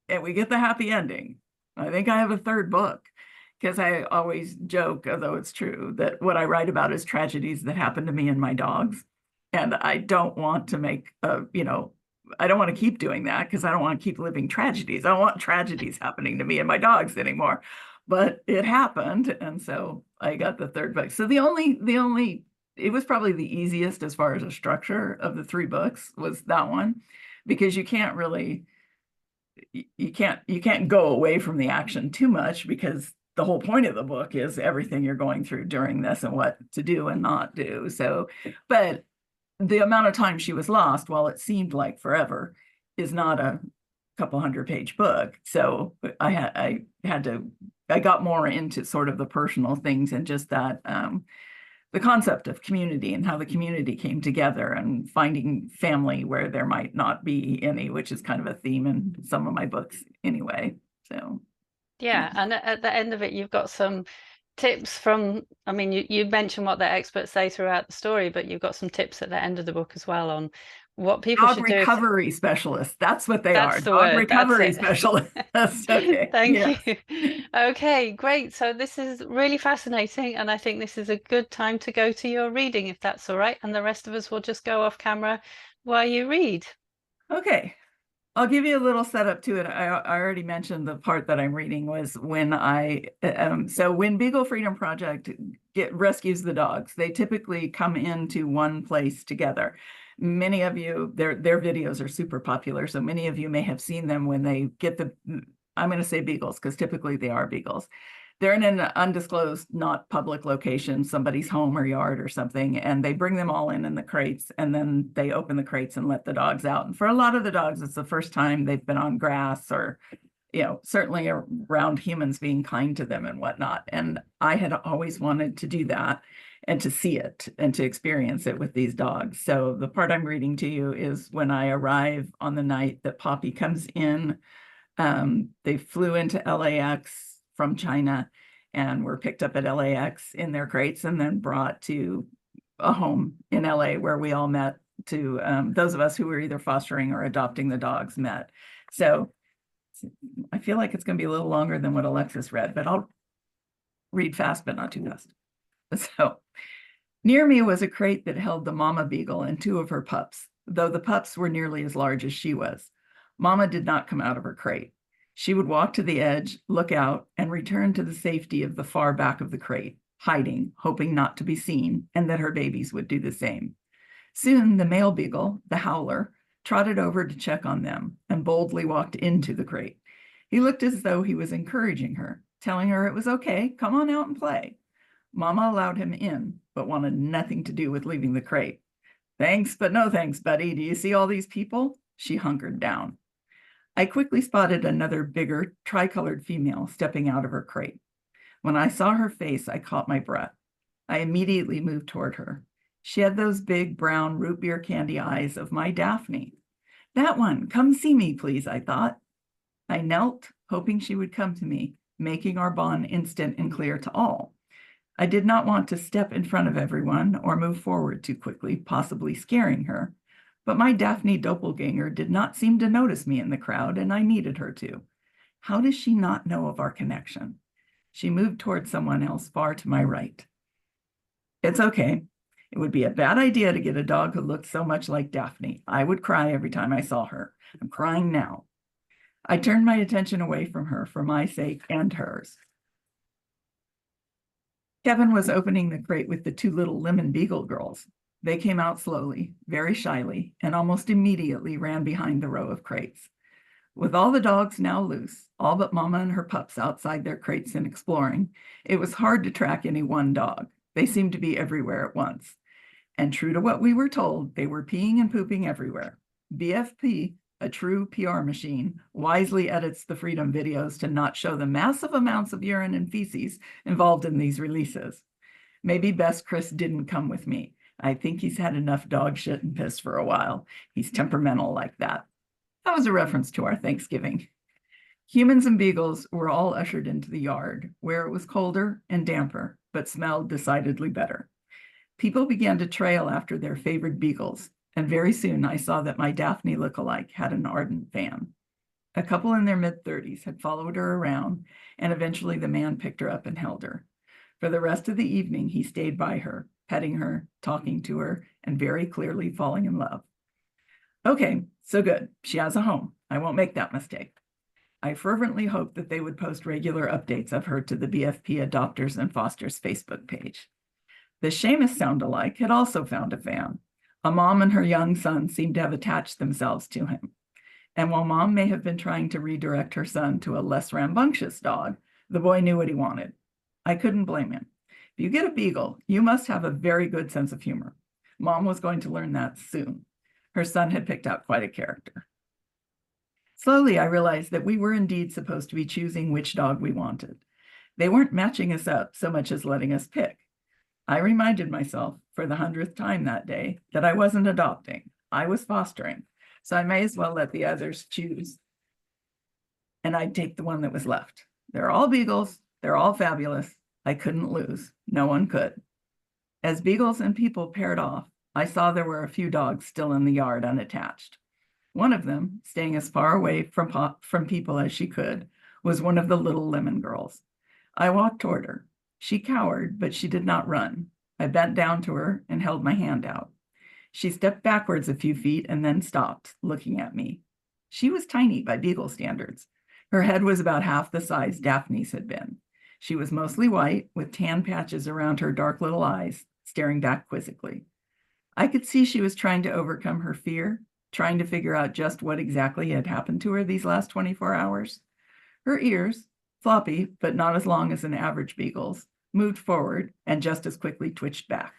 and we get the happy ending, I think I have a third book. Because I always joke, although it's true, that what I write about is tragedies that happen to me and my dogs. And I don't want to make, I don't want to keep doing that because I don't want to keep living tragedies. I don't want tragedies happening to me and my dogs anymore. But it happened. And so I got the third book. So it was probably the easiest as far as a structure of the three books was that one, because you can't go away from the action too much, because the whole point of the book is everything you're going through during this and what to do and not do. So, but the amount of time she was lost, while it seemed like forever, is not a couple 100-page book. So I got more into sort of the personal things and just that the concept of community and how the community came together and finding family where there might not be any, which is kind of a theme in some of my books anyway. So yeah, and at the end of it, you've got some tips from, I mean, you mentioned what the experts say throughout the story, but you've got some tips at the end of the book as well on what people Dog should do. recovery specialists. That's what they are. That's the Dog word. That's recovery it. specialists. Okay. Thank Yes. you. Okay, great. So this is really fascinating, and I think this is a good time to go to your reading, if that's all right. And the rest of us will just go off camera while you read. Okay. I'll give you a little setup to it. I already mentioned the part that I'm reading was when so when Beagle Freedom Project rescues the dogs, they typically come into one place together. Many of you, their videos are super popular, so many of you may have seen them when they get I'm going to say beagles because typically they are beagles. They're in an undisclosed, not public location, somebody's home or yard or something, and they bring them all in the crates, and then they open the crates and let the dogs out. And for a lot of the dogs, it's the first time they've been on grass or, certainly around humans being kind to them and whatnot. And I had always wanted to do that and to see it and to experience it with these dogs. So the part I'm reading to you is when I arrive on the night that Poppy comes in. They flew into LAX from China and were picked up at LAX in their crates and then brought to a home in LA where we all met to those of us who were either fostering or adopting the dogs met. So I feel like it's going to be a little longer than what Alexis read, but I'll read fast, but not too fast. So near me was a crate that held the mama beagle and two of her pups, though the pups were nearly as large as she was. Mama did not come out of her crate. She would walk to the edge, look out, and return to the safety of the far back of the crate, hiding, hoping not to be seen, and that her babies would do the same. Soon the male beagle, the howler, trotted over to check on them and boldly walked into the crate. He looked as though he was encouraging her, telling her it was okay, come on out and play. Mama allowed him in, but wanted nothing to do with leaving the crate. Thanks, but no thanks, buddy. Do you see all these people? She hunkered down. I quickly spotted another bigger, tricolored female stepping out of her crate. When I saw her face, I caught my breath. I immediately moved toward her. She had those big brown root beer candy eyes of my Daphne. That one, come see me, please, I thought. I knelt, hoping she would come to me, making our bond instant and clear to all. I did not want to step in front of everyone or move forward too quickly, possibly scaring her. But my Daphne doppelganger did not seem to notice me in the crowd, and I needed her to. How does she not know of our connection? She moved toward someone else far to my right. It's okay. It would be a bad idea to get a dog who looked so much like Daphne. I would cry every time I saw her. I'm crying now. I turned my attention away from her for my sake and hers. Kevin was opening the crate with the two little lemon beagle girls. They came out slowly, very shyly, and almost immediately ran behind the row of crates. With all the dogs now loose, all but Mama and her pups outside their crates and exploring, it was hard to track any one dog. They seemed to be everywhere at once. And true to what we were told, they were peeing and pooping everywhere. BFP, a true PR machine, wisely edits the Freedom videos to not show the massive amounts of urine and feces involved in these releases. Maybe best Chris didn't come with me. I think he's had enough dog shit and piss for a while. He's temperamental like that. That was a reference to our Thanksgiving. Humans and beagles were all ushered into the yard, where it was colder and damper, but smelled decidedly better. People began to trail after their favored beagles, and very soon I saw that my Daphne lookalike had an ardent fan. A couple in their mid-30s had followed her around, and eventually the man picked her up and held her. For the rest of the evening, he stayed by her, petting her, talking to her, and very clearly falling in love. Okay, so good. She has a home. I won't make that mistake. I fervently hoped that they would post regular updates of her to the BFP Adopters and Fosters Facebook page. The Seamus sound-alike had also found a fan. A mom and her young son seemed to have attached themselves to him. And while Mom may have been trying to redirect her son to a less rambunctious dog, the boy knew what he wanted. I couldn't blame him. If you get a beagle, you must have a very good sense of humor. Mom was going to learn that soon. Her son had picked out quite a character. Slowly, I realized that we were indeed supposed to be choosing which dog we wanted. They weren't matching us up so much as letting us pick. I reminded myself for the 100th time that day that I wasn't adopting. I was fostering. So I may as well let the others choose. And I'd take the one that was left. They're all beagles. They're all fabulous. I couldn't lose. No one could. As beagles and people paired off, I saw there were a few dogs still in the yard unattached. One of them, staying as far away from people as she could, was one of the little lemon girls. I walked toward her. She cowered, but she did not run. I bent down to her and held my hand out. She stepped backwards a few feet and then stopped, looking at me. She was tiny by Beagle standards. Her head was about half the size Daphne's had been. She was mostly white, with tan patches around her dark little eyes, staring back quizzically. I could see she was trying to overcome her fear, trying to figure out just what exactly had happened to her these last 24 hours. Her ears, floppy but not as long as an average beagle's, moved forward and just as quickly twitched back.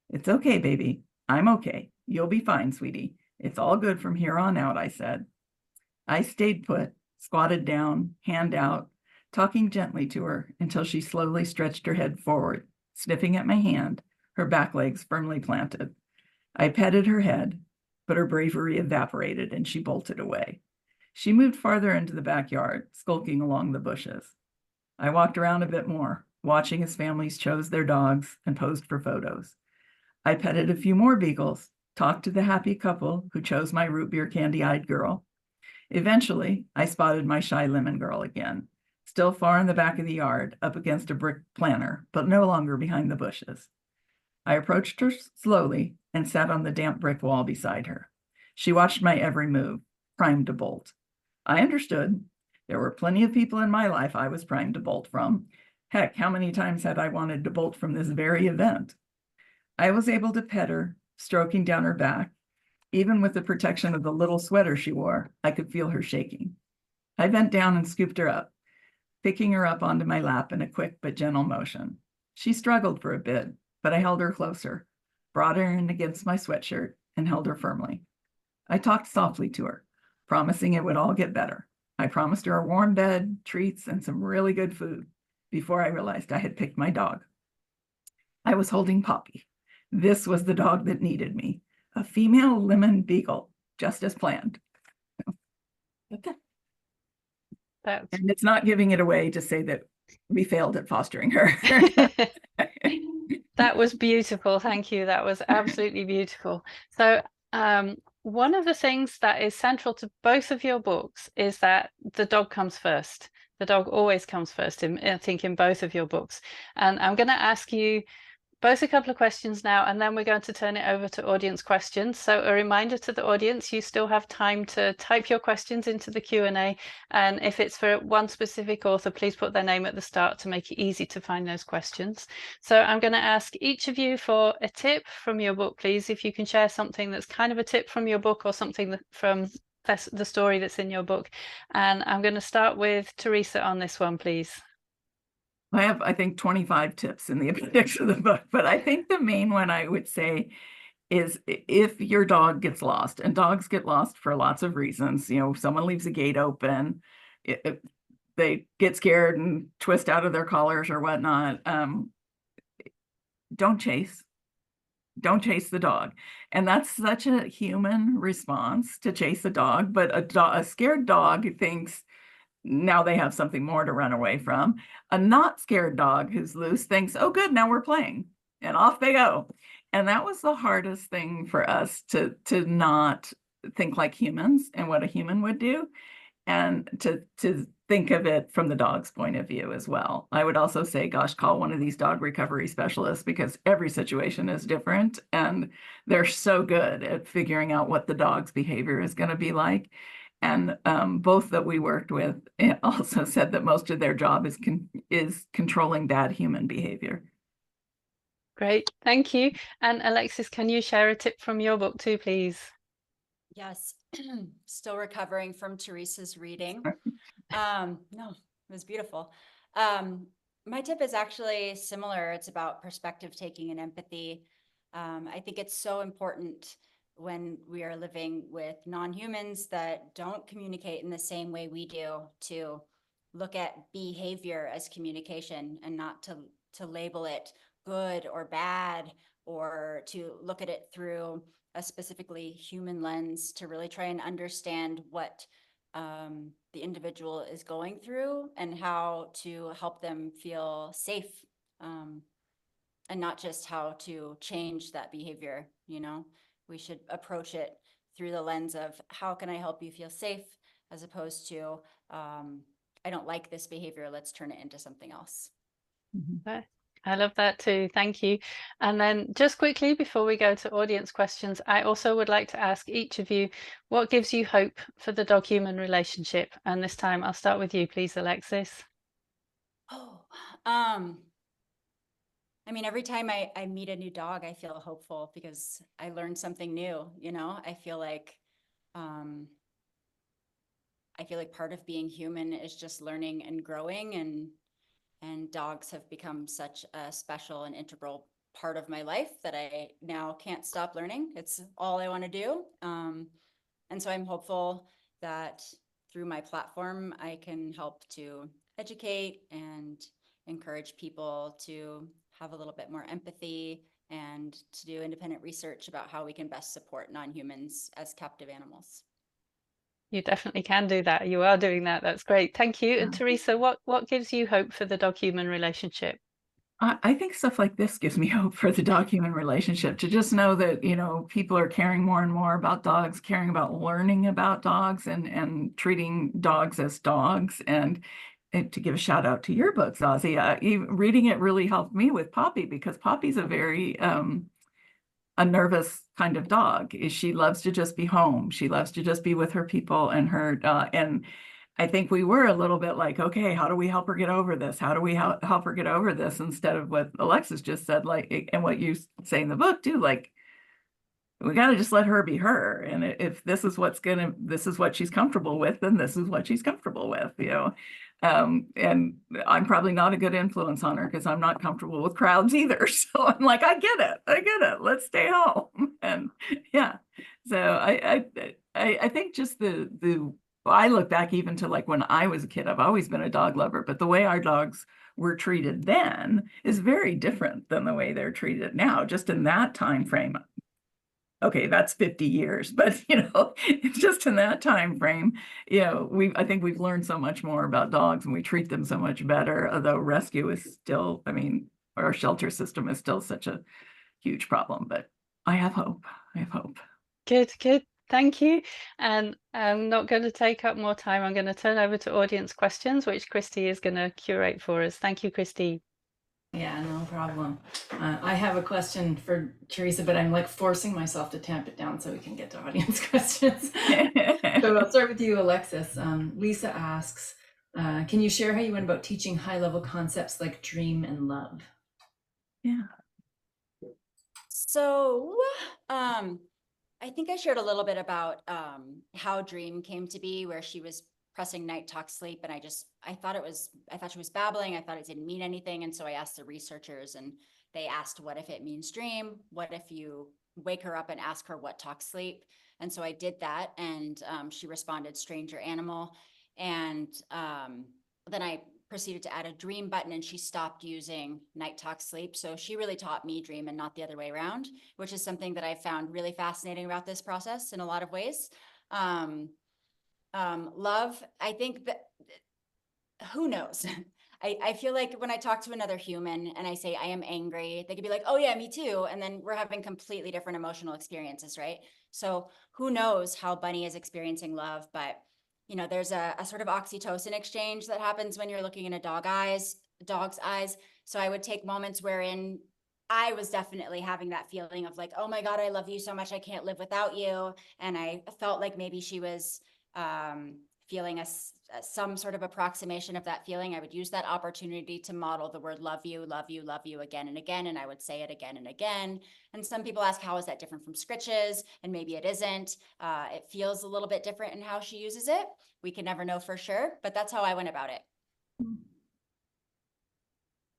"It's okay, baby. I'm okay. You'll be fine, sweetie. It's all good from here on out," I said. I stayed put, squatted down, hand out, talking gently to her until she slowly stretched her head forward, sniffing at my hand, her back legs firmly planted. I petted her head, but her bravery evaporated and she bolted away. She moved farther into the backyard, skulking along the bushes. I walked around a bit more, watching as families chose their dogs and posed for photos. I petted a few more beagles, talked to the happy couple who chose my root beer candy-eyed girl. Eventually, I spotted my shy lemon girl again, still far in the back of the yard, up against a brick planter, but no longer behind the bushes. I approached her slowly and sat on the damp brick wall beside her. She watched my every move, primed to bolt. I understood. There were plenty of people in my life I was primed to bolt from. Heck, how many times had I wanted to bolt from this very event? I was able to pet her, stroking down her back. Even with the protection of the little sweater she wore, I could feel her shaking. I bent down and scooped her up, picking her up onto my lap in a quick but gentle motion. She struggled for a bit, but I held her closer, brought her in against my sweatshirt, and held her firmly. I talked softly to her, promising it would all get better. I promised her a warm bed, treats, and some really good food before I realized I had picked my dog. I was holding Poppy. This was the dog that needed me, a female lemon beagle, just as planned. Okay. And it's not giving it away to say that we failed at fostering her. That was beautiful. Thank you. That was absolutely beautiful. So one of the things that is central to both of your books is that the dog comes first. The dog always comes first, I think, in both of your books. And I'm going to ask you both a couple of questions now, and then we're going to turn it over to audience questions. So a reminder to the audience, you still have time to type your questions into the Q&A. And if it's for one specific author, please put their name at the start to make it easy to find those questions. So I'm going to ask each of you for a tip from your book, please. If you can share something that's kind of a tip from your book or something from the story that's in your book. And I'm going to start with Teresa on this one, please. I have, I think, 25 tips in the appendix of the book, but I think the main one I would say is if your dog gets lost, and dogs get lost for lots of reasons. You know, someone leaves a gate open, they get scared and twist out of their collars or whatnot. Don't chase the dog. And that's such a human response, to chase a dog, but a scared dog thinks now they have something more to run away from. A not scared dog who's loose thinks, oh, good, now we're playing, and off they go. And that was the hardest thing for us, to not think like humans and what a human would do, and to think of it from the dog's point of view as well. I would also say, gosh, call one of these dog recovery specialists, because every situation is different, and they're so good at figuring out what the dog's behavior is going to be like. And both that we worked with also said that most of their job is controlling bad human behavior. Great, thank you. And Alexis, can you share a tip from your book too, please? Yes, still recovering from Teresa's reading. No, it was beautiful. My tip is actually similar. It's about perspective taking and empathy. I think it's so important when we are living with non-humans that don't communicate in the same way we do, to look at behavior as communication and not to label it good or bad, or to look at it through a specifically human lens, to really try and understand what the individual is going through and how to help them feel safe. and not just how to change that behavior. You know, we should approach it through the lens of how can I help you feel safe, as opposed to I don't like this behavior, let's turn it into something else. I love that too. Thank you. And then just quickly before we go to audience questions, I also would like to ask each of you what gives you hope for the dog-human relationship. And this time I'll start with you, please, Alexis. Oh, I mean, every time I meet a new dog, I feel hopeful because I learned something new, you know. I feel like part of being human is just learning and growing, and dogs have become such a special and integral part of my life that I now can't stop learning. It's all I want to do. And so I'm hopeful that through my platform, I can help to educate and encourage people to have a little bit more empathy and to do independent research about how we can best support non-humans as captive animals. You definitely can do that. You are doing that. That's great. Thank you. And Teresa, what gives you hope for the dog-human relationship? I think stuff like this gives me hope for the dog-human relationship, to just know that, you know, people are caring more and more about dogs, caring about learning about dogs and treating dogs as dogs. And to give a shout out to your book, Zazie, reading it really helped me with Poppy, because Poppy's a very a nervous kind of dog. She loves to just be home. She loves to just be with her people and her and I think we were a little bit like, okay, how do we help her get over this? How do we help her get over this? Instead of what Alexis just said, like, and what you say in the book too, like, we got to just let her be her. And if this is this is what she's comfortable with, then this is what she's comfortable with, you know. And I'm probably not a good influence on her because I'm not comfortable with crowds either. So I'm like, I get it. Let's stay home. And yeah, so I think just I look back even to like when I was a kid. I've always been a dog lover, but the way our dogs were treated then is very different than the way they're treated now, just in that time frame. Okay, that's 50 years, but you know, just in that time frame, you know, I think we've learned so much more about dogs and we treat them so much better, although rescue is still, I mean, our shelter system is still such a huge problem, but I have hope. Good. Thank you. And I'm not going to take up more time. I'm going to turn over to audience questions, which Kristi is going to curate for us. Thank you, Kristi. Yeah, no problem. I have a question for Teresa, but I'm like forcing myself to tamp it down so we can get to audience questions. So I'll start with you, Alexis. Lisa asks, can you share how you went about teaching high-level concepts like dream and love? Yeah. So I think I shared a little bit about how Dream came to be, where she was pressing night talk sleep, and I thought she was babbling. I thought it didn't mean anything, and so I asked the researchers, and they asked, what if it means dream? What if you wake her up and ask her what talk sleep? And so I did that, and she responded stranger animal, and then I proceeded to add a dream button, and she stopped using night talk sleep. So she really taught me dream and not the other way around, which is something that I found really fascinating about this process in a lot of ways. Love, I think that, who knows? I feel like when I talk to another human and I say I am angry, they could be like, oh yeah, me too. And then we're having completely different emotional experiences, right? So who knows how Bunny is experiencing love, but you know, there's a sort of oxytocin exchange that happens when you're looking in a dog's eyes. So I would take moments wherein I was definitely having that feeling of like, oh my God, I love you so much, I can't live without you. And I felt like maybe she was feeling some sort of approximation of that feeling. I would use that opportunity to model the word love you again and again, and I would say it again and again. And some people ask, how is that different from scritches? And maybe it isn't. It feels a little bit different in how she uses it. We can never know for sure, but that's how I went about it.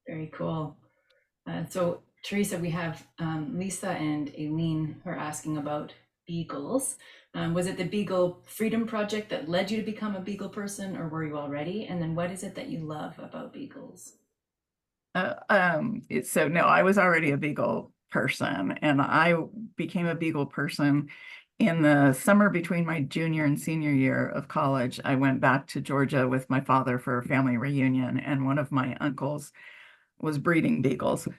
Very cool. So Teresa, we have Lisa and Aileen who are asking about beagles. Was it the Beagle Freedom Project that led you to become a beagle person, or were you already? And then what is it that you love about beagles? So no, I was already a beagle person, and I became a beagle person in the summer between my junior and senior year of college. I went back to Georgia with my father for a family reunion, and one of my uncles was breeding beagles.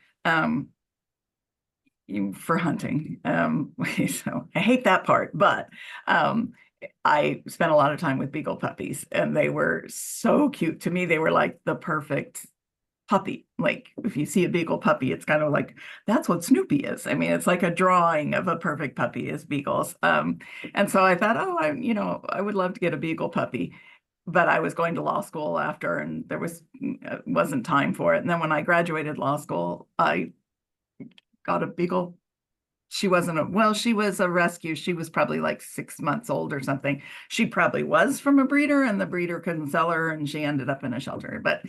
for hunting. So I hate that part, but I spent a lot of time with beagle puppies, and they were so cute. To me, they were like the perfect puppy. Like if you see a beagle puppy, it's kind of like, that's what Snoopy is. I mean, it's like a drawing of a perfect puppy is beagles. And so I thought, oh, I would love to get a beagle puppy, but I was going to law school after, and there wasn't time for it. And then when I graduated law school, I got a beagle. She was a rescue. She was probably like 6 months old or something. She probably was from a breeder, and the breeder couldn't sell her, and she ended up in a shelter. But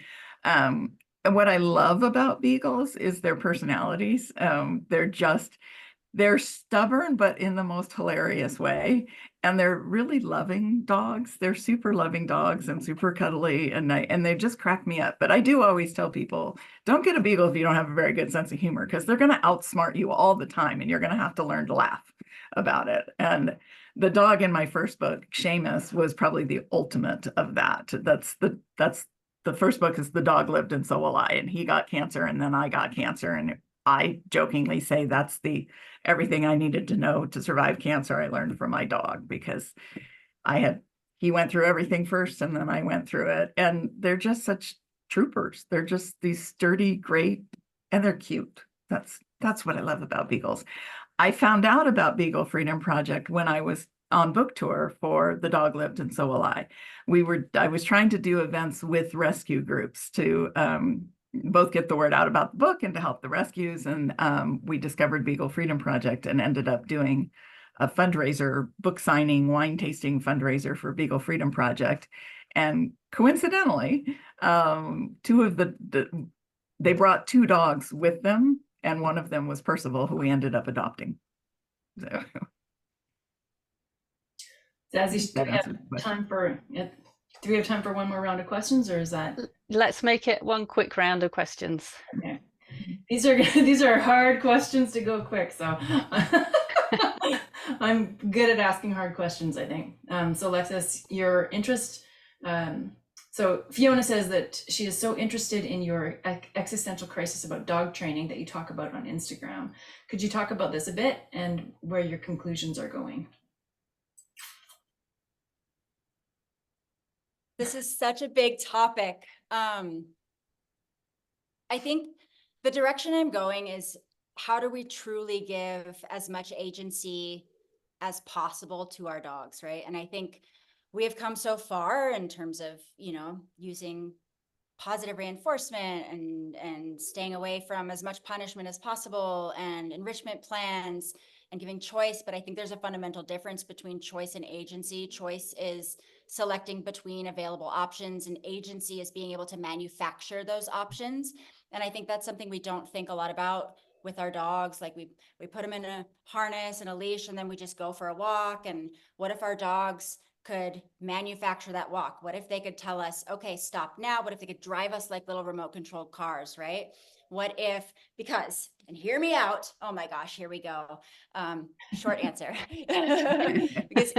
what I love about beagles is their personalities. They're stubborn, but in the most hilarious way. And they're really loving dogs. They're super loving dogs and super cuddly, and they just crack me up. But I do always tell people, don't get a beagle if you don't have a very good sense of humor, because they're going to outsmart you all the time, and you're going to have to learn to laugh about it. And the dog in my first book, Seamus, was probably the ultimate of that. That's the first book is The Dog Lived and So Will I, and he got cancer, and then I got cancer, and I jokingly say that's everything I needed to know to survive cancer I learned from my dog, because he went through everything first, and then I went through it. And they're just such troopers. They're just these sturdy, great, and they're cute. That's what I love about beagles. I found out about Beagle Freedom Project when I was on book tour for The Dog Lived and So Will I. I was trying to do events with rescue groups to both get the word out about the book and to help the rescues. And we discovered Beagle Freedom Project and ended up doing a fundraiser, book signing, wine tasting fundraiser for Beagle Freedom Project. And coincidentally, they brought 2 dogs with them, and one of them was Percival, who we ended up adopting. So. Zazzy, do we have time for one more round of questions, or is that? Let's make it one quick round of questions. Okay. These are hard questions to go quick, so I'm good at asking hard questions, I think. So Alexis, your interest. So Fiona says that she is so interested in your existential crisis about dog training that you talk about on Instagram. Could you talk about this a bit and where your conclusions are going? This is such a big topic. I think the direction I'm going is, how do we truly give as much agency as possible to our dogs, right? And I think we have come so far in terms of, using positive reinforcement and staying away from as much punishment as possible, and enrichment plans, and giving choice. But I think there's a fundamental difference between choice and agency. Choice is selecting between available options, and agency is being able to manufacture those options. And I think that's something we don't think a lot about with our dogs. Like we put them in a harness and a leash, and then we just go for a walk. And what if our dogs could manufacture that walk? What if they could tell us, okay, stop now? What if they could drive us like little remote controlled cars, right? What if, and hear me out. Oh my gosh, here we go. Short answer. Because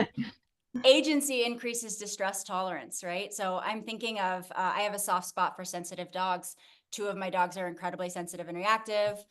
agency increases distress tolerance, right? So I'm thinking of, I have a soft spot for sensitive dogs. 2 of my dogs are incredibly sensitive and reactive.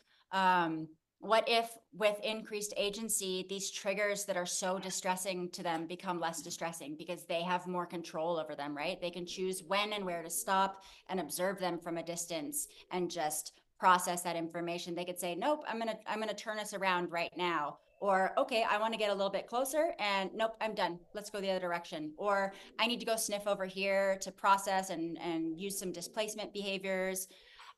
What if with increased agency, these triggers that are so distressing to them become less distressing because they have more control over them, right? They can choose when and where to stop and observe them from a distance and just process that information. They could say, nope, I'm gonna turn us around right now. Or, okay, I want to get a little bit closer, and nope, I'm done. Let's go the other direction. Or I need to go sniff over here to process and use some displacement behaviors.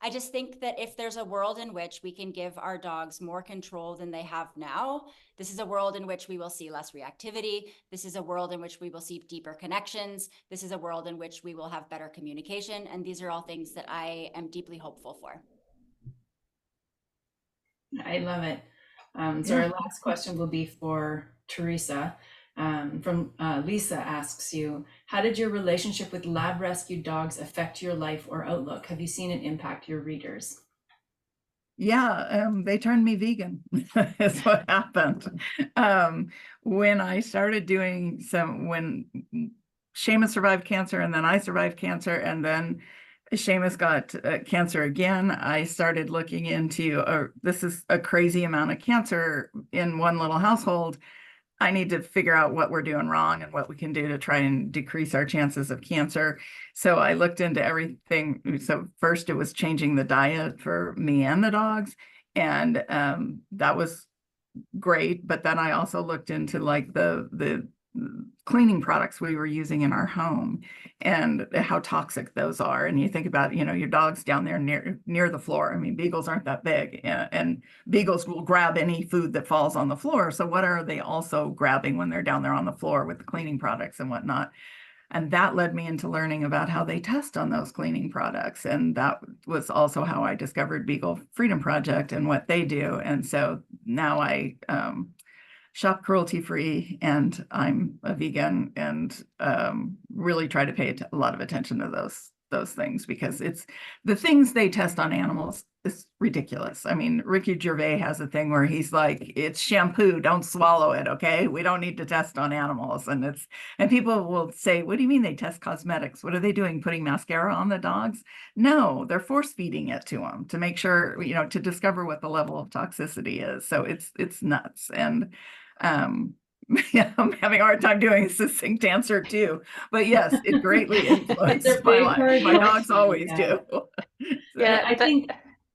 I just think that if there's a world in which we can give our dogs more control than they have now, this is a world in which we will see less reactivity. This is a world in which we will see deeper connections. This is a world in which we will have better communication. And these are all things that I am deeply hopeful for. I love it. So our last question will be for Teresa. From Lisa asks you, how did your relationship with lab rescue dogs affect your life or outlook? Have you seen it impact your readers? Yeah, they turned me vegan is what happened. When I started doing when Seamus survived cancer, and then I survived cancer, and then Seamus got cancer again. I started looking into, this is a crazy amount of cancer in one little household. I need to figure out what we're doing wrong and what we can do to try and decrease our chances of cancer. So I looked into everything. So first it was changing the diet for me and the dogs. And that was great. But then I also looked into like the cleaning products we were using in our home and how toxic those are. And you think about, your dog's down there near the floor. I mean, beagles aren't that big, and beagles will grab any food that falls on the floor. So what are they also grabbing when they're down there on the floor with the cleaning products and whatnot? And that led me into learning about how they test on those cleaning products. And that was also how I discovered Beagle Freedom Project and what they do. And so now I shop cruelty-free, and I'm a vegan, and really try to pay a lot of attention to those things, because it's the things they test on animals is ridiculous. I mean, Ricky Gervais has a thing where he's like, it's shampoo, don't swallow it, okay? We don't need to test on animals. And people will say, what do you mean they test cosmetics? What are they doing, putting mascara on the dogs? No, they're force feeding it to them to make sure, to discover what the level of toxicity is. So it's nuts. And yeah, I'm having a hard time doing a succinct answer too, but yes, it greatly influenced my life. My dogs always do. So, yeah, I think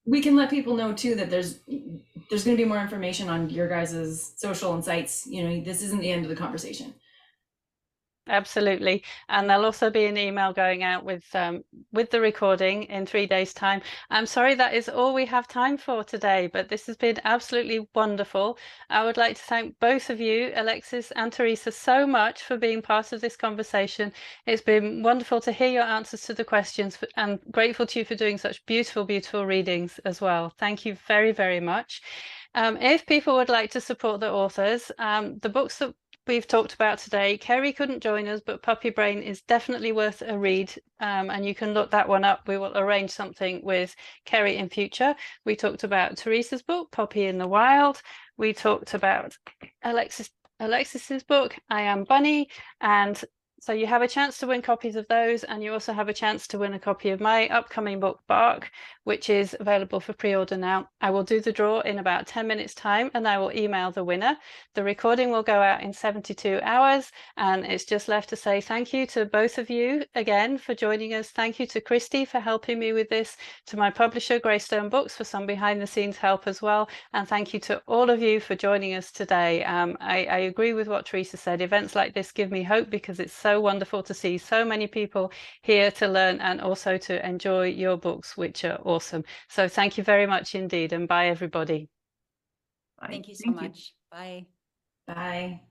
we can let people know too that there's going to be more information on your guys's social and sites. This isn't the end of the conversation. Absolutely. And there'll also be an email going out with the recording in 3 days' time. I'm sorry, that is all we have time for today, but this has been absolutely wonderful. I would like to thank both of you, Alexis and Teresa, so much for being part of this conversation. It's been wonderful to hear your answers to the questions, and grateful to you for doing such beautiful, beautiful readings as well. Thank you very, very much. If people would like to support the authors, the books that we've talked about today, Kerry couldn't join us, but Puppy Brain is definitely worth a read, and you can look that one up. We will arrange something with Kerry in future. We talked about Teresa's book, Puppy in the Wild. We talked about Alexis's book, I Am Bunny, and so you have a chance to win copies of those, and you also have a chance to win a copy of my upcoming book, Bark, which is available for pre-order now. I will do the draw in about 10 minutes time, and I will email the winner. The recording will go out in 72 hours, and it's just left to say thank you to both of you again for joining us. Thank you to Kristi for helping me with this, to my publisher, Greystone Books, for some behind-the-scenes help as well, and thank you to all of you for joining us today. I agree with what Teresa said. Events like this give me hope, because it's so wonderful to see so many people here to learn and also to enjoy your books, which are awesome. So thank you very much indeed, and bye everybody. Thank you so much. Bye. Bye.